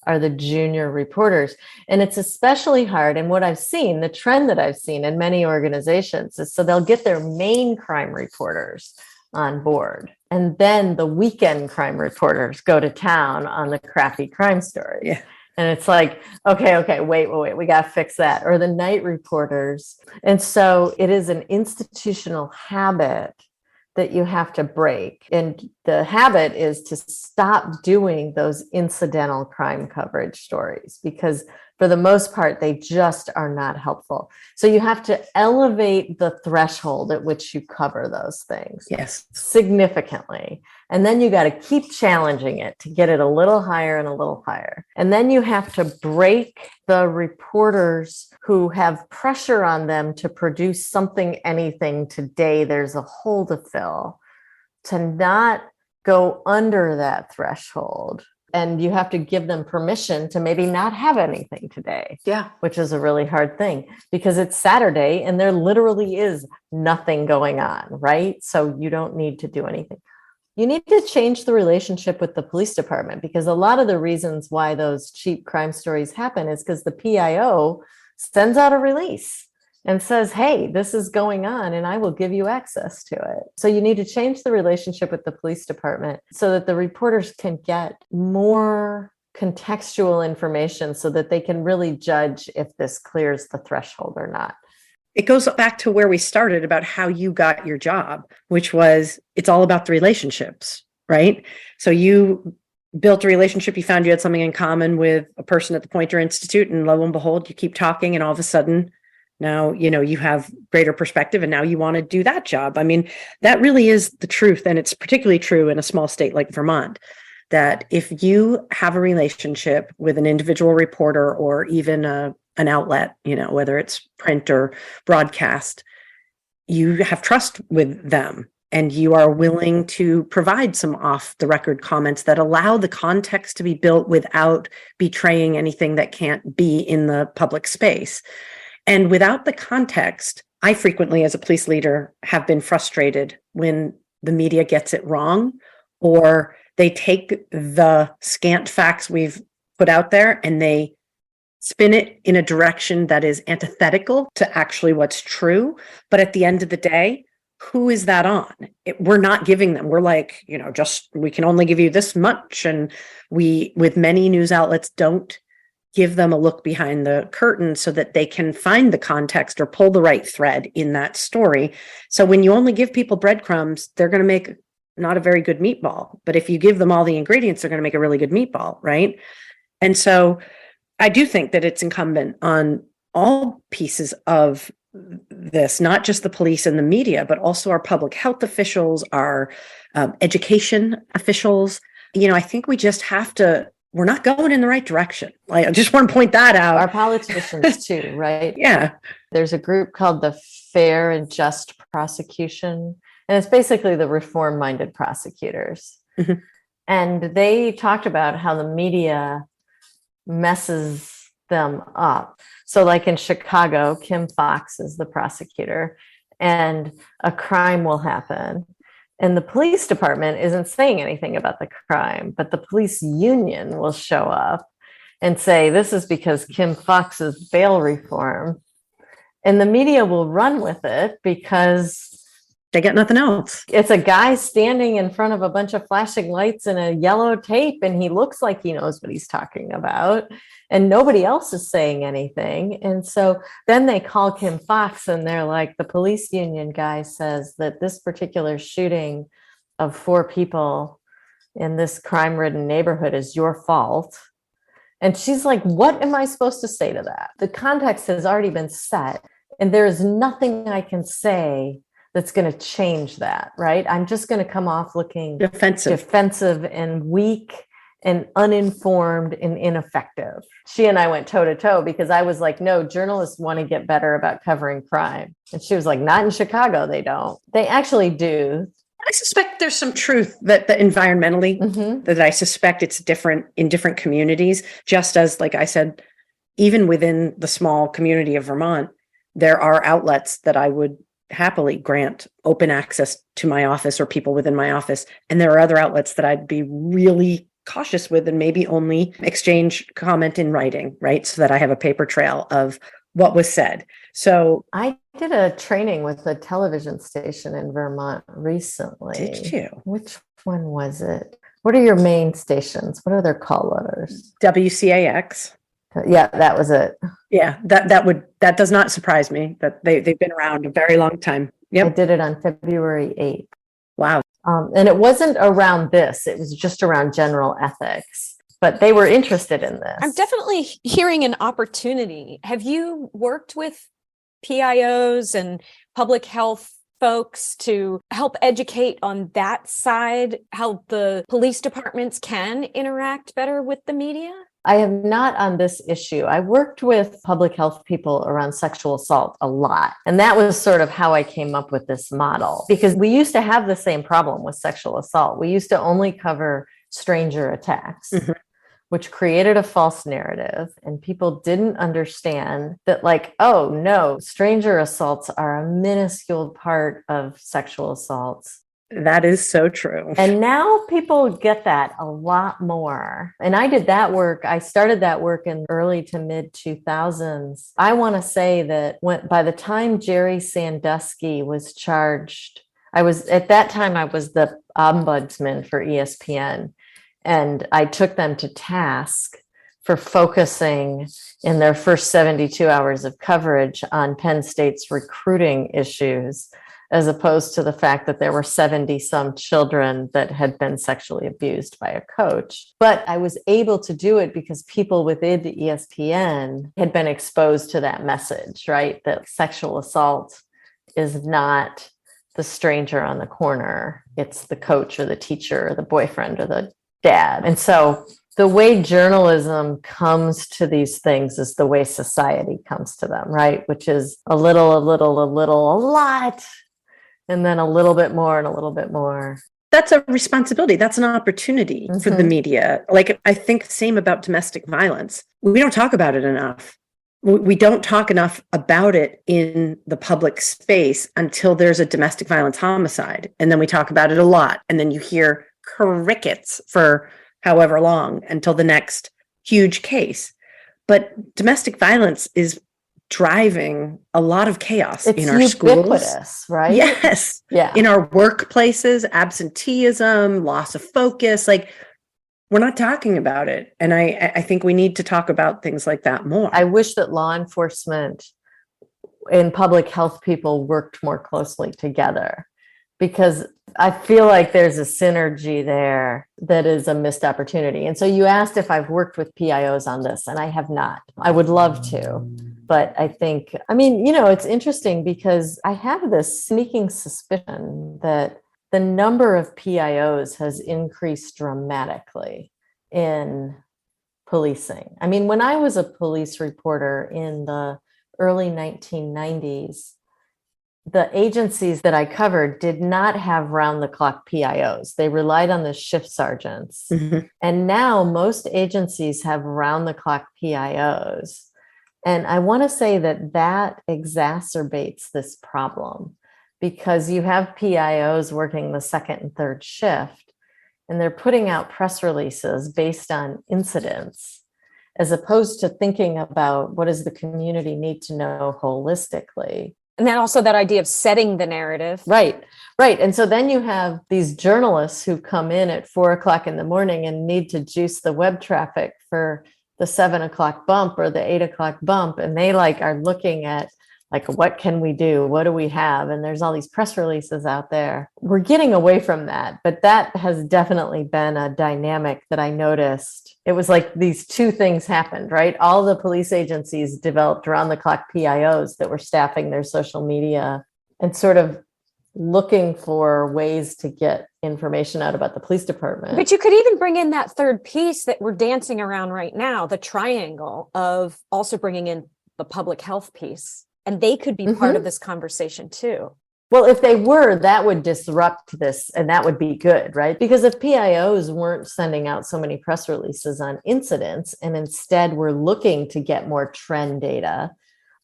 are the junior reporters. And it's especially hard. And what I've seen, the trend that I've seen in many organizations is so they'll get their main crime reporters on board. And then the weekend crime reporters go to town on the crappy crime stories. Yeah. And it's like, okay, wait, we got to fix that. Or the night reporters. And so it is an institutional habit that you have to break. And the habit is to stop doing those incidental crime coverage stories, because for the most part, they just are not helpful. So you have to elevate the threshold at which you cover those things. Yes, Significantly. And then you got to keep challenging it to get it a little higher and a little higher. And then you have to break the reporters who have pressure on them to produce something, anything today. There's a hole to fill, to not go under that threshold. And you have to give them permission to maybe not have anything today. Yeah. Which is a really hard thing because it's Saturday and there literally is nothing going on, right? So you don't need to do anything. You need to change the relationship with the police department, because a lot of the reasons why those cheap crime stories happen is because the PIO sends out a release and says, hey, this is going on and I will give you access to it. So you need to change the relationship with the police department so that the reporters can get more contextual information so that they can really judge if this clears the threshold or not. It goes back to where we started about how you got your job, which was it's all about the relationships, right? So you built a relationship, you found you had something in common with a person at the Poynter Institute, and lo and behold, you keep talking, and all of a sudden, now, you have greater perspective, and now you want to do that job. I mean, that really is the truth. And it's particularly true in a small state like Vermont, that if you have a relationship with an individual reporter or even an outlet, whether it's print or broadcast, you have trust with them and you are willing to provide some off the record comments that allow the context to be built without betraying anything that can't be in the public space. And without the context, I frequently, as a police leader, have been frustrated when the media gets it wrong, or they take the scant facts we've put out there and they spin it in a direction that is antithetical to actually what's true. But at the end of the day, who is that on? We're not giving them. We're like, we can only give you this much. And we, with many news outlets, don't give them a look behind the curtain so that they can find the context or pull the right thread in that story. So when you only give people breadcrumbs, they're going to make not a very good meatball. But if you give them all the ingredients, they're going to make a really good meatball, right? And so I do think that it's incumbent on all pieces of this, not just the police and the media, but also our public health officials, our education officials. I think we just have to, we're not going in the right direction. I just want to point that out. Our politicians too, right? Yeah. There's a group called the Fair and Just Prosecution And it's basically the reform-minded prosecutors. Mhm. And they talked about how the media messes them up. So like in Chicago, Kim Fox is the prosecutor, and a crime will happen. And the police department isn't saying anything about the crime, but the police union will show up and say, this is because Kim Fox's bail reform. And the media will run with it because They got nothing else. it's a guy standing in front of a bunch of flashing lights and a yellow tape, and he looks like he knows what he's talking about, and nobody else is saying anything. And so then they call Kim Fox and they're like, the police union guy says that this particular shooting of 4 people in this crime-ridden neighborhood is your fault. And she's like, what am I supposed to say to that? The context has already been set, and there is nothing I can say that's going to change that, right? I'm just going to come off looking defensive and weak and uninformed and ineffective. She and I went toe to toe because I was like, no, journalists want to get better about covering crime. And she was like, not in Chicago, they don't. They actually do. I suspect there's some truth that environmentally, that I suspect it's different in different communities, just as, like I said, even within the small community of Vermont, there are outlets that I would happily grant open access to my office or people within my office. And there are other outlets that I'd be really cautious with and maybe only exchange comment in writing, right? So that I have a paper trail of what was said. So I did a training with a television station in Vermont recently. Did you? Which one was it? What are your main stations? What are their call letters? WCAX. Yeah, that was it. Yeah, that does not surprise me that they've been around a very long time. Yep. I did it on February 8th. Wow. And it wasn't around this, it was just around general ethics, but they were interested in this. I'm definitely hearing an opportunity. Have you worked with PIOs and public health folks to help educate on that side, how the police departments can interact better with the media? I have not on this issue. I worked with public health people around sexual assault a lot. And that was sort of how I came up with this model, because we used to have the same problem with sexual assault. We used to only cover stranger attacks, which created a false narrative. And people didn't understand that, like, oh no, stranger assaults are a minuscule part of sexual assaults. That is so true. And now people get that a lot more. And I did that work. I started that work in early to mid 2000s. I want to say that by the time Jerry Sandusky was charged, I was the ombudsman for ESPN. And I took them to task for focusing in their first 72 hours of coverage on Penn State's recruiting issues, as opposed to the fact that there were 70 some children that had been sexually abused by a coach. But I was able to do it because people within the ESPN had been exposed to that message, right? That sexual assault is not the stranger on the corner. It's the coach or the teacher or the boyfriend or the dad. And so the way journalism comes to these things is the way society comes to them, right? Which is a little, a lot, and then a little bit more and a little bit more. That's a responsibility. That's an opportunity for the media. Like, I think same about domestic violence. We don't talk about it enough. We don't talk enough about it in the public space until there's a domestic violence homicide. And then we talk about it a lot. And then you hear crickets for however long until the next huge case. But domestic violence is driving a lot of chaos in our schools, right? Yes. Yeah. In our workplaces, absenteeism, loss of focus, like, we're not talking about it. And I think we need to talk about things like that more. I wish that law enforcement and public health people worked more closely together, because I feel like there's a synergy there that is a missed opportunity. And so you asked if I've worked with PIOs on this, and I have not. I would love to. But I think, it's interesting because I have this sneaking suspicion that the number of PIOs has increased dramatically in policing. I mean, when I was a police reporter in the early 1990s, the agencies that I covered did not have round the clock PIOs. They relied on the shift sergeants. Mhm. And now most agencies have round the clock PIOs. And I want to say that that exacerbates this problem because you have PIOs working the second and third shift, and they're putting out press releases based on incidents, as opposed to thinking about what does the community need to know holistically. And then also that idea of setting the narrative. Right. And so then you have these journalists who come in at 4:00 in the morning and need to juice the web traffic for the 7:00 bump or the 8:00 bump. And they are looking at what can we do? What do we have? And there's all these press releases out there. We're getting away from that, but that has definitely been a dynamic that I noticed. It was like these two things happened, right? All the police agencies developed around the clock PIOs that were staffing their social media and sort of looking for ways to get information out about the police department. But you could even bring in that third piece that we're dancing around right now, the triangle of also bringing in the public health piece. And they could be part of this conversation too. Well, if they were, that would disrupt this and that would be good, right? Because if PIOs weren't sending out so many press releases on incidents and instead were looking to get more trend data,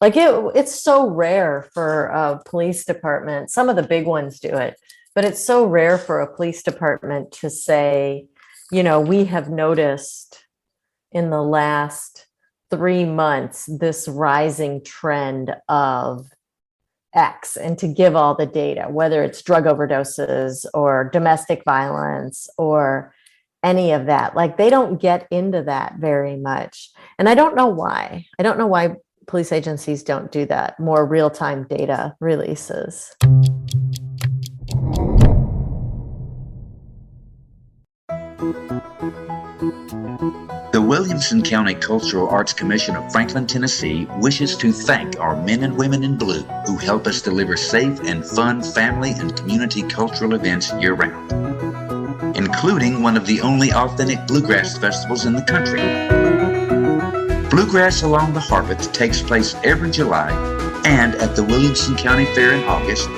it's so rare for a police department. Some of the big ones do it, but it's so rare for a police department to say, we have noticed in the last 3 months this rising trend of X, and to give all the data, whether it's drug overdoses or domestic violence or any of that. They don't get into that very much. And I don't know why. I don't know why police agencies don't do that, more real-time data releases. The Williamson County Cultural Arts Commission of Franklin, Tennessee wishes to thank our men and women in blue who help us deliver safe and fun family and community cultural events year-round, including one of the only authentic bluegrass festivals in the country. Bluegrass Along the Harpeth takes place every July and at the Williamson County Fair in August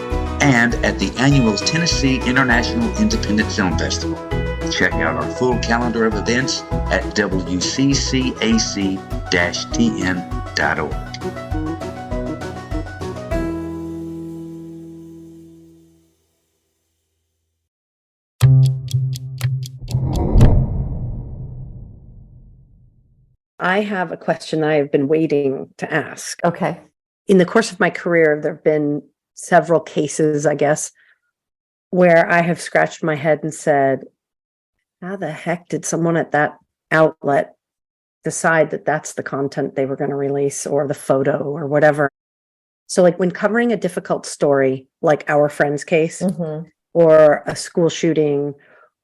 and at the annual Tennessee International Independent Film Festival. Check out our full calendar of events at wccac-tn.org. I have a question that I've been waiting to ask. Okay. In the course of my career, there have been several cases, I guess, where I have scratched my head and said, how the heck did someone at that outlet decide that that's the content they were going to release or the photo or whatever? So when covering a difficult story, like our friend's case or a school shooting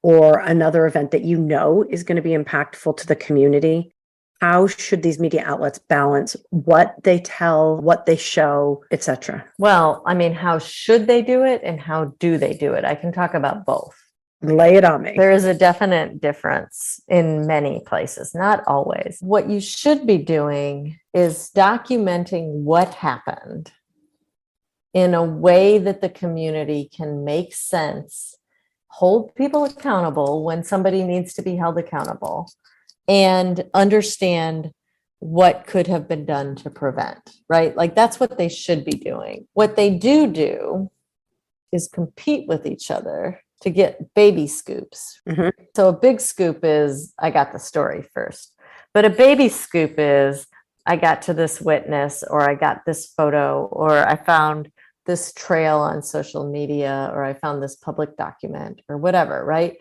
or another event that is going to be impactful to the community, how should these media outlets balance what they tell, what they show, etc.? Well, how should they do it and how do they do it? I can talk about both. Lay it on me. There is a definite difference in many places, not always. What you should be doing is documenting what happened in a way that the community can make sense, hold people accountable when somebody needs to be held accountable, and understand what could have been done to prevent, right? That's what they should be doing. What they do is compete with each other to get baby scoops. So a big scoop is, I got the story first. But a baby scoop is, I got to this witness, or I got this photo, or I found this trail on social media, or I found this public document, or whatever, right?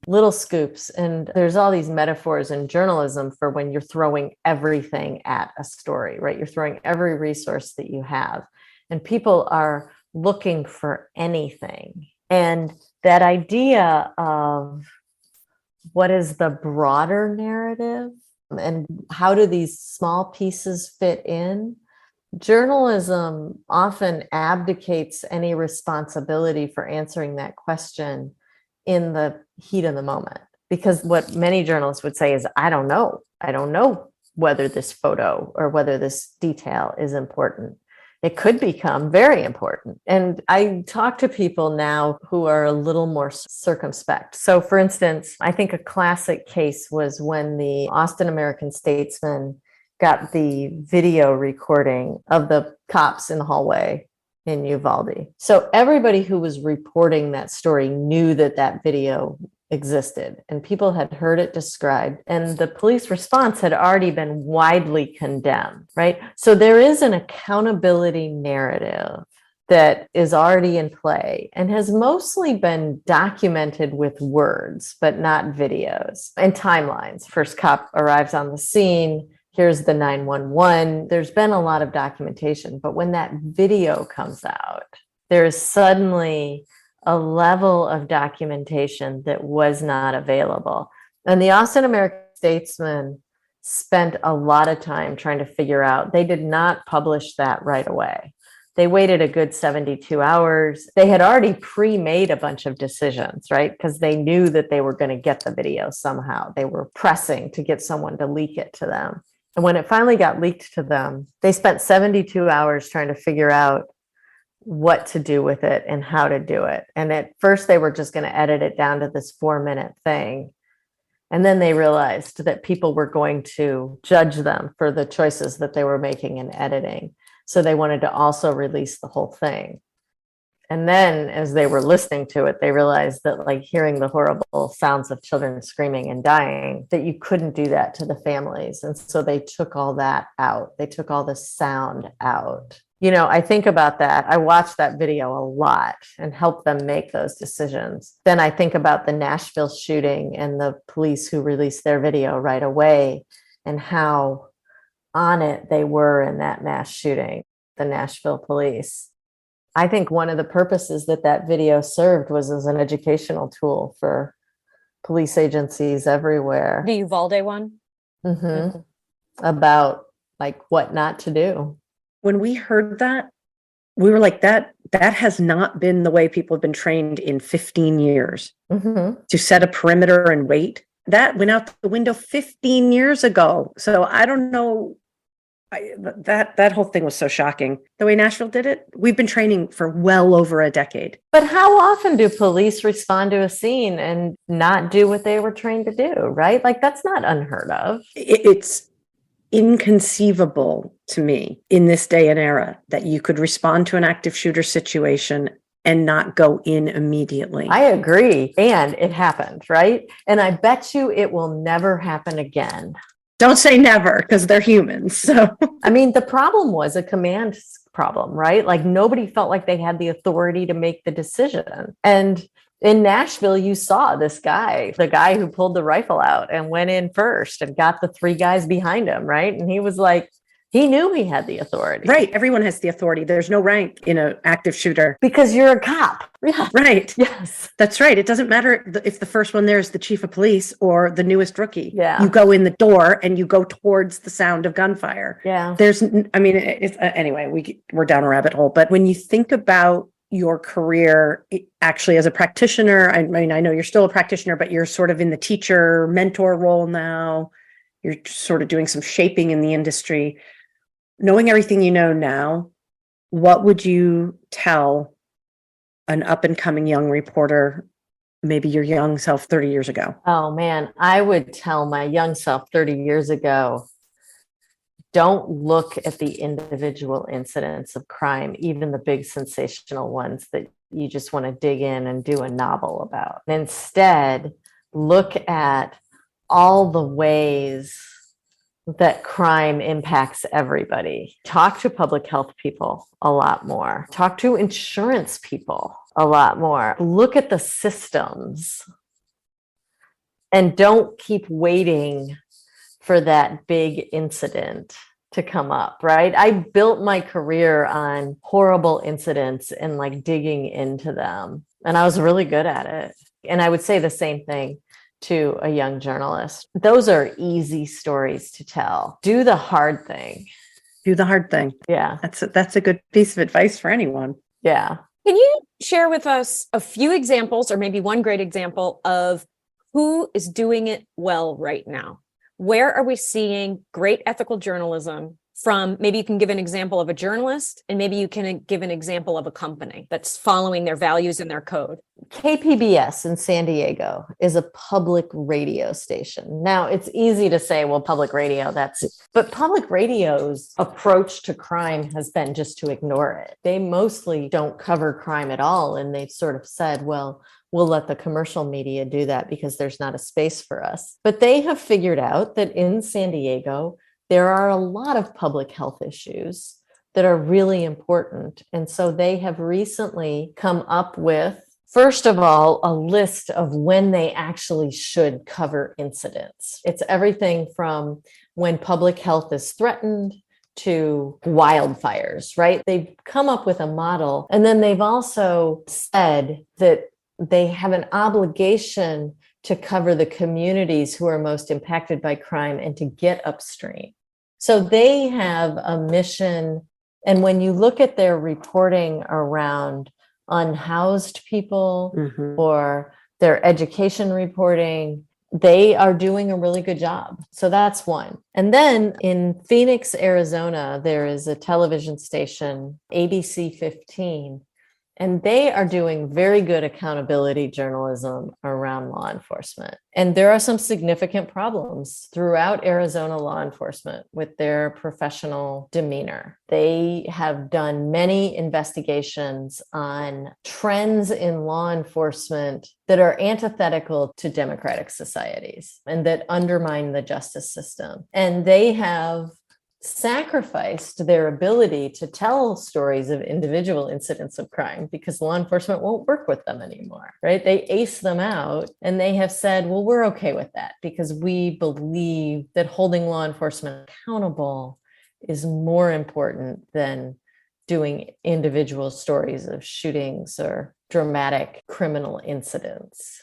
Little scoops. And there's all these metaphors in journalism for when you're throwing everything at a story, right? You're throwing every resource that you have. And people are looking for anything. And that idea of what is the broader narrative and how do these small pieces fit in? Journalism often abdicates any responsibility for answering that question in the heat of the moment. Because what many journalists would say is, I don't know. I don't know whether this photo or whether this detail is important. it could become very important. And I talk to people now who are a little more circumspect. So for instance, I think a classic case was when the Austin American-Statesman got the video recording of the cops in the hallway in Uvalde. So everybody who was reporting that story knew that that video existed and people had heard it described, and the police response had already been widely condemned, right? So there is an accountability narrative that is already in play and has mostly been documented with words, but not videos and timelines. First cop arrives on the scene. Here's the 911. There's been a lot of documentation, but when that video comes out, there's suddenly a level of documentation that was not available. And the Austin American-Statesman spent a lot of time trying to figure out, they did not publish that right away. They waited a good 72 hours. They had already pre-made a bunch of decisions, right? Because they knew that they were going to get the video somehow. They were pressing to get someone to leak it to them. And when it finally got leaked to them, they spent 72 hours trying to figure out what to do with it and how to do it. And at first they were just going to edit it down to this 4-minute thing. And then they realized that people were going to judge them for the choices that they were making in editing. So they wanted to also release the whole thing. And then as they were listening to it, they realized that, like, hearing the horrible sounds of children screaming and dying, that you couldn't do that to the families. And so they took all that out. They took all the sound out. You know, I think about that. I watched that video a lot and helped them make those decisions. Then I think about the Nashville shooting and the police who released their video right away and how on it they were in that mass shooting, the Nashville police. I think one of the purposes that that video served was as an educational tool for police agencies everywhere. The Uvalde one? Mm-hmm. About, like, what not to do. When we heard that, we were like, that has not been the way people have been trained in 15 years. Mm-hmm. To set a perimeter and wait. That went out the window 15 years ago. So I don't know. That whole thing was so shocking. The way Nashville did it, we've been training for well over a decade. But how often do police respond to a scene and not do what they were trained to do, right? Like, that's not unheard of. It's inconceivable to me in this day and era that you could respond to an active shooter situation and not go in immediately. I agree. And it happened, right? And I bet you it will never happen again. Don't say never, because they're humans. So I mean, the problem was a command problem, right? Like, nobody felt like they had the authority to make the decision. And in Nashville, you saw this guy, the guy who pulled the rifle out and went in first and got the 3 guys behind him, right? And he was like, he knew he had the authority. right, everyone has the authority. There's no rank in an active shooter. Because you're a cop. Yeah. Right. Yes. That's right. It doesn't matter if the first one there is the chief of police or the newest rookie. Yeah. You go in the door and you go towards the sound of gunfire. Yeah. Anyway, we're down a rabbit hole. But when you think about your career actually as a practitioner, I mean, I know you're still a practitioner, but you're sort of in the teacher mentor role now. You're sort of doing some shaping in the industry. Knowing everything you know now, what would you tell an up and coming young reporter, maybe your young self 30 years ago? Oh man, I would tell my young self 30 years ago, don't look at the individual incidents of crime, even the big sensational ones that you just want to dig in and do a novel about. Instead, look at all the ways that crime impacts everybody. Talk to public health people a lot more. Talk to insurance people a lot more. Look at the systems and don't keep waiting for that big incident to come up, right? I built my career on horrible incidents and like digging into them. And I was really good at it. And I would say the same thing to a young journalist. Those are easy stories to tell. Do the hard thing. Do the hard thing. Yeah. That's a good piece of advice for anyone. Yeah. Can you share with us a few examples, or maybe one great example, of who is doing it well right now? Where are we seeing great ethical journalism from maybe you can give an example of a journalist and maybe you can give an example of a company that's following their values and their code. KPBS in San Diego is a public radio station. Now, it's easy to say, well, public radio, but public radio's approach to crime has been just to ignore it. They mostly don't cover crime at all. And they've sort of said, well, we'll let the commercial media do that because there's not a space for us. But they have figured out that in San Diego, there are a lot of public health issues that are really important. And so they have recently come up with, first of all, a list of when they actually should cover incidents. It's everything from when public health is threatened to wildfires, right? They've come up with a model. And then they've also said that they have an obligation to cover the communities who are most impacted by crime and to get upstream. So they have a mission. And when you look at their reporting around unhoused people or their education reporting, they are doing a really good job. So that's one. And then in Phoenix, Arizona, there is a television station, ABC 15, and they are doing very good accountability journalism around law enforcement. And there are some significant problems throughout Arizona law enforcement with their professional demeanor. They have done many investigations on trends in law enforcement that are antithetical to democratic societies and that undermine the justice system. And they have sacrificed their ability to tell stories of individual incidents of crime because law enforcement won't work with them anymore, right? They ace them out and they have said, well, we're okay with that because we believe that holding law enforcement accountable is more important than doing individual stories of shootings or dramatic criminal incidents.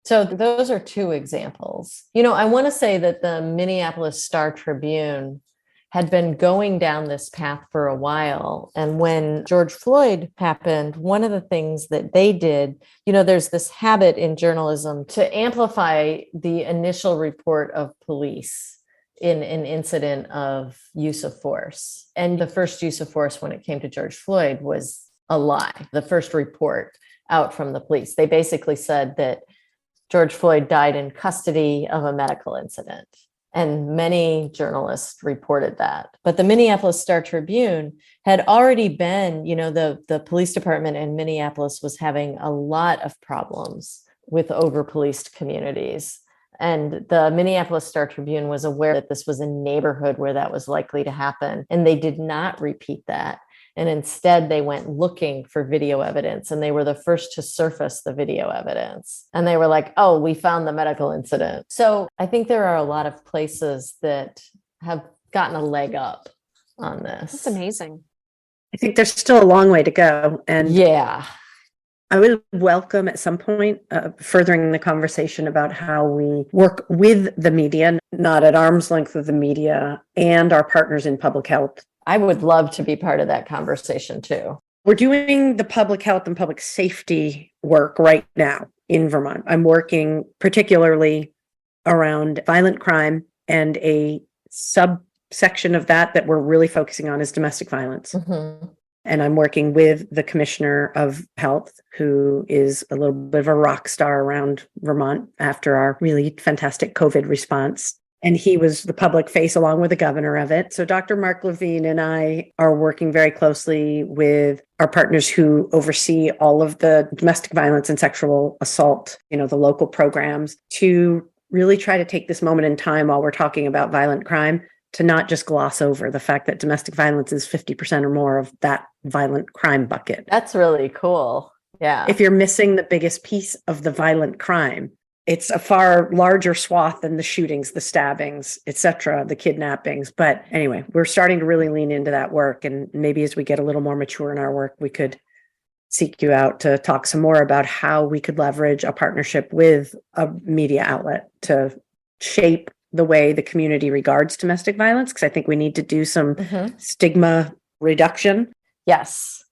So those are two examples. I want to say that the Minneapolis Star-Tribune had been going down this path for a while. And when George Floyd happened, one of the things that they did, there's this habit in journalism to amplify the initial report of police in an incident of use of force. And the first use of force when it came to George Floyd was a lie. The first report out from the police, they basically said that George Floyd died in custody of a medical incident. And many journalists reported that. But the Minneapolis Star-Tribune had already been, the police department in Minneapolis was having a lot of problems with over-policed communities. And the Minneapolis Star-Tribune was aware that this was a neighborhood where that was likely to happen. And they did not repeat that. And instead, they went looking for video evidence, and they were the first to surface the video evidence. And they were like, oh, we found the medical incident. So I think there are a lot of places that have gotten a leg up on this. That's amazing. I think there's still a long way to go. And yeah, I would welcome at some point furthering the conversation about how we work with the media, not at arm's length of the media, and our partners in public health. I would love to be part of that conversation too. We're doing the public health and public safety work right now in Vermont. I'm working particularly around violent crime, and a subsection of that we're really focusing on is domestic violence. And I'm working with the commissioner of health, who is a little bit of a rock star around Vermont after our really fantastic COVID response. And he was the public face along with the governor of it. So Dr. Mark Levine and I are working very closely with our partners who oversee all of the domestic violence and sexual assault, the local programs, to really try to take this moment in time while we're talking about violent crime to not just gloss over the fact that domestic violence is 50% or more of that violent crime bucket. That's really cool. Yeah. If you're missing the biggest piece of the violent crime, it's a far larger swath than the shootings, the stabbings, et cetera, the kidnappings. But anyway, we're starting to really lean into that work. And maybe as we get a little more mature in our work, we could seek you out to talk some more about how we could leverage a partnership with a media outlet to shape the way the community regards domestic violence. Because I think we need to do some stigma reduction. Yes.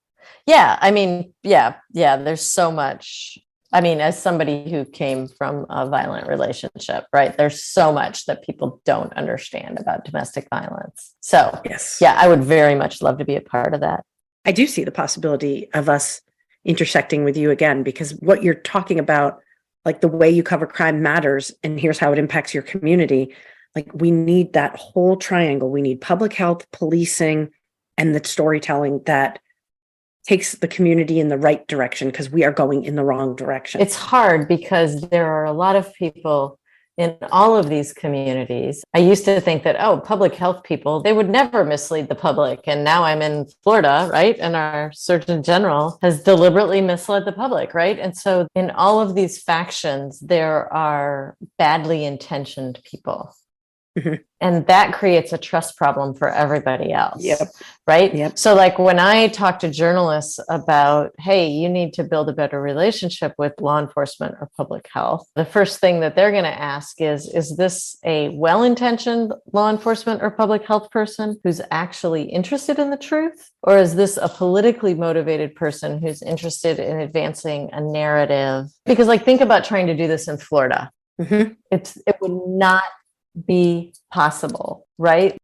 Yeah. I mean, yeah. There's so much. I mean, as somebody who came from a violent relationship, right? There's so much that people don't understand about domestic violence. So, Yes. yeah, I would very much love to be a part of that. I do see the possibility of us intersecting with you again, because what you're talking about, like the way you cover crime matters, and here's how it impacts your community. Like we need that whole triangle. We need public health, policing, and the storytelling that takes the community in the right direction, because we are going in the wrong direction. It's hard because there are a lot of people in all of these communities. I used to think that, oh, public health people, they would never mislead the public. And now I'm in Florida, right? And our Surgeon General has deliberately misled the public, right? And so in all of these factions, there are badly intentioned people. Mhm. And that creates a trust problem for everybody else. Yep. Right. Yep. So like when I talk to journalists about, hey, you need to build a better relationship with law enforcement or public health, the first thing that they're going to ask is this a well-intentioned law enforcement or public health person who's actually interested in the truth? Or is this a politically motivated person who's interested in advancing a narrative? Because like, think about trying to do this in Florida. Mm-hmm. It would not be possible, right?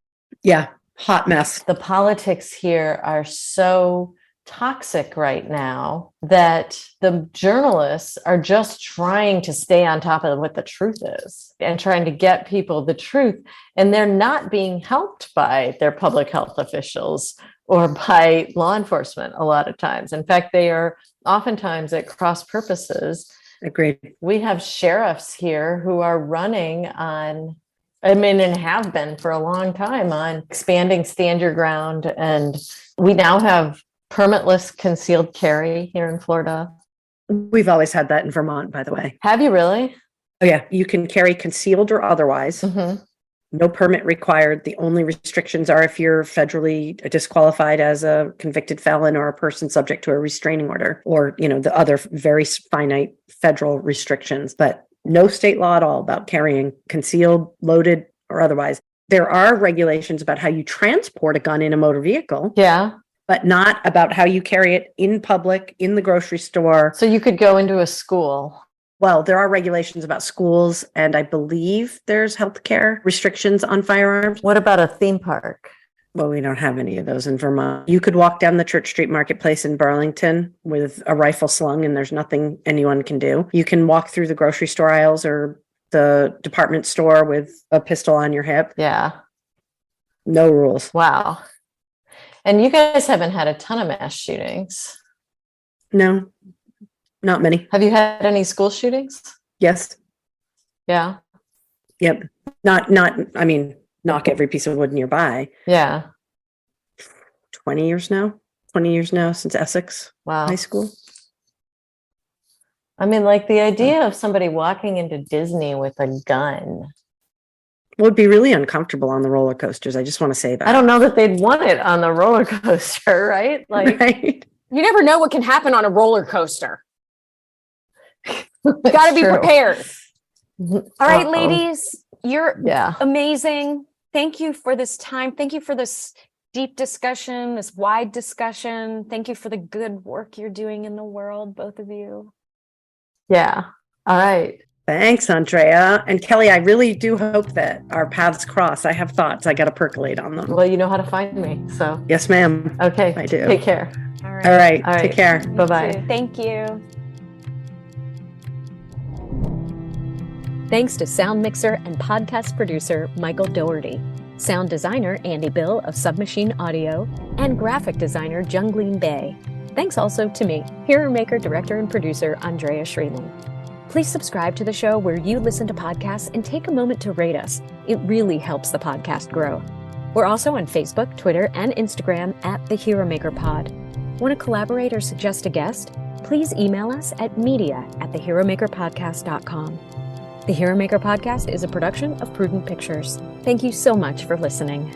Yeah. Hot mess. The politics here are so toxic right now that the journalists are just trying to stay on top of what the truth is and trying to get people the truth. And they're not being helped by their public health officials or by law enforcement a lot of times. In fact, they are oftentimes at cross purposes. Agreed. We have sheriffs here who are running on, I mean, and have been for a long time, on expanding stand your ground. And we now have permitless concealed carry here in Florida. We've always had that in Vermont, by the way. Have you really? Oh, yeah. You can carry concealed or otherwise. Mm-hmm. No permit required. The only restrictions are if you're federally disqualified as a convicted felon or a person subject to a restraining order, or, you know, the other very finite federal restrictions. But no state law at all about carrying concealed, loaded, or otherwise. There are regulations about how you transport a gun in a motor vehicle. Yeah. But not about how you carry it in public, in the grocery store. So you could go into a school. Well, there are regulations about schools, and I believe there's healthcare restrictions on firearms. What about a theme park? Well, we don't have any of those in Vermont. You could walk down the Church Street Marketplace in Burlington with a rifle slung and there's nothing anyone can do. You can walk through the grocery store aisles or the department store with a pistol on your hip. Yeah. No rules. Wow. And you guys haven't had a ton of mass shootings. No, not many. Have you had any school shootings? Yes. Yeah. Yep. I mean, knock every piece of wood nearby. Yeah. 20 years now since Essex Wow. High School. I mean, like the idea of somebody walking into Disney with a gun. Well, it'd be really uncomfortable on the roller coasters. I just want to say that. I don't know that they'd want it on the roller coaster, right? Like, right? You never know what can happen on a roller coaster. You got to be prepared. All right, ladies, you're amazing. Thank you for this time. Thank you for this deep discussion, this wide discussion. Thank you for the good work you're doing in the world, both of you. Yeah. All right. Thanks, Andrea. And Kelly, I really do hope that our paths cross. I have thoughts. I got to percolate on them. Well, you know how to find me. So, yes, ma'am. Okay. I do. Take care. All All right. Take care. Bye-bye. Thank you. Thanks to sound mixer and podcast producer Michael Doherty, sound designer Andy Bill of Submachine Audio, and graphic designer Jungleen Bay. Thanks also to me, Hero Maker director and producer Andrea Shreeman. Please subscribe to the show where you listen to podcasts and take a moment to rate us. It really helps the podcast grow. We're also on Facebook, Twitter, and Instagram at The Hero Maker Pod. Want to collaborate or suggest a guest? Please email us at media@theheromakerpodcast.com. The Hero Maker Podcast is a production of Prudent Pictures. Thank you so much for listening.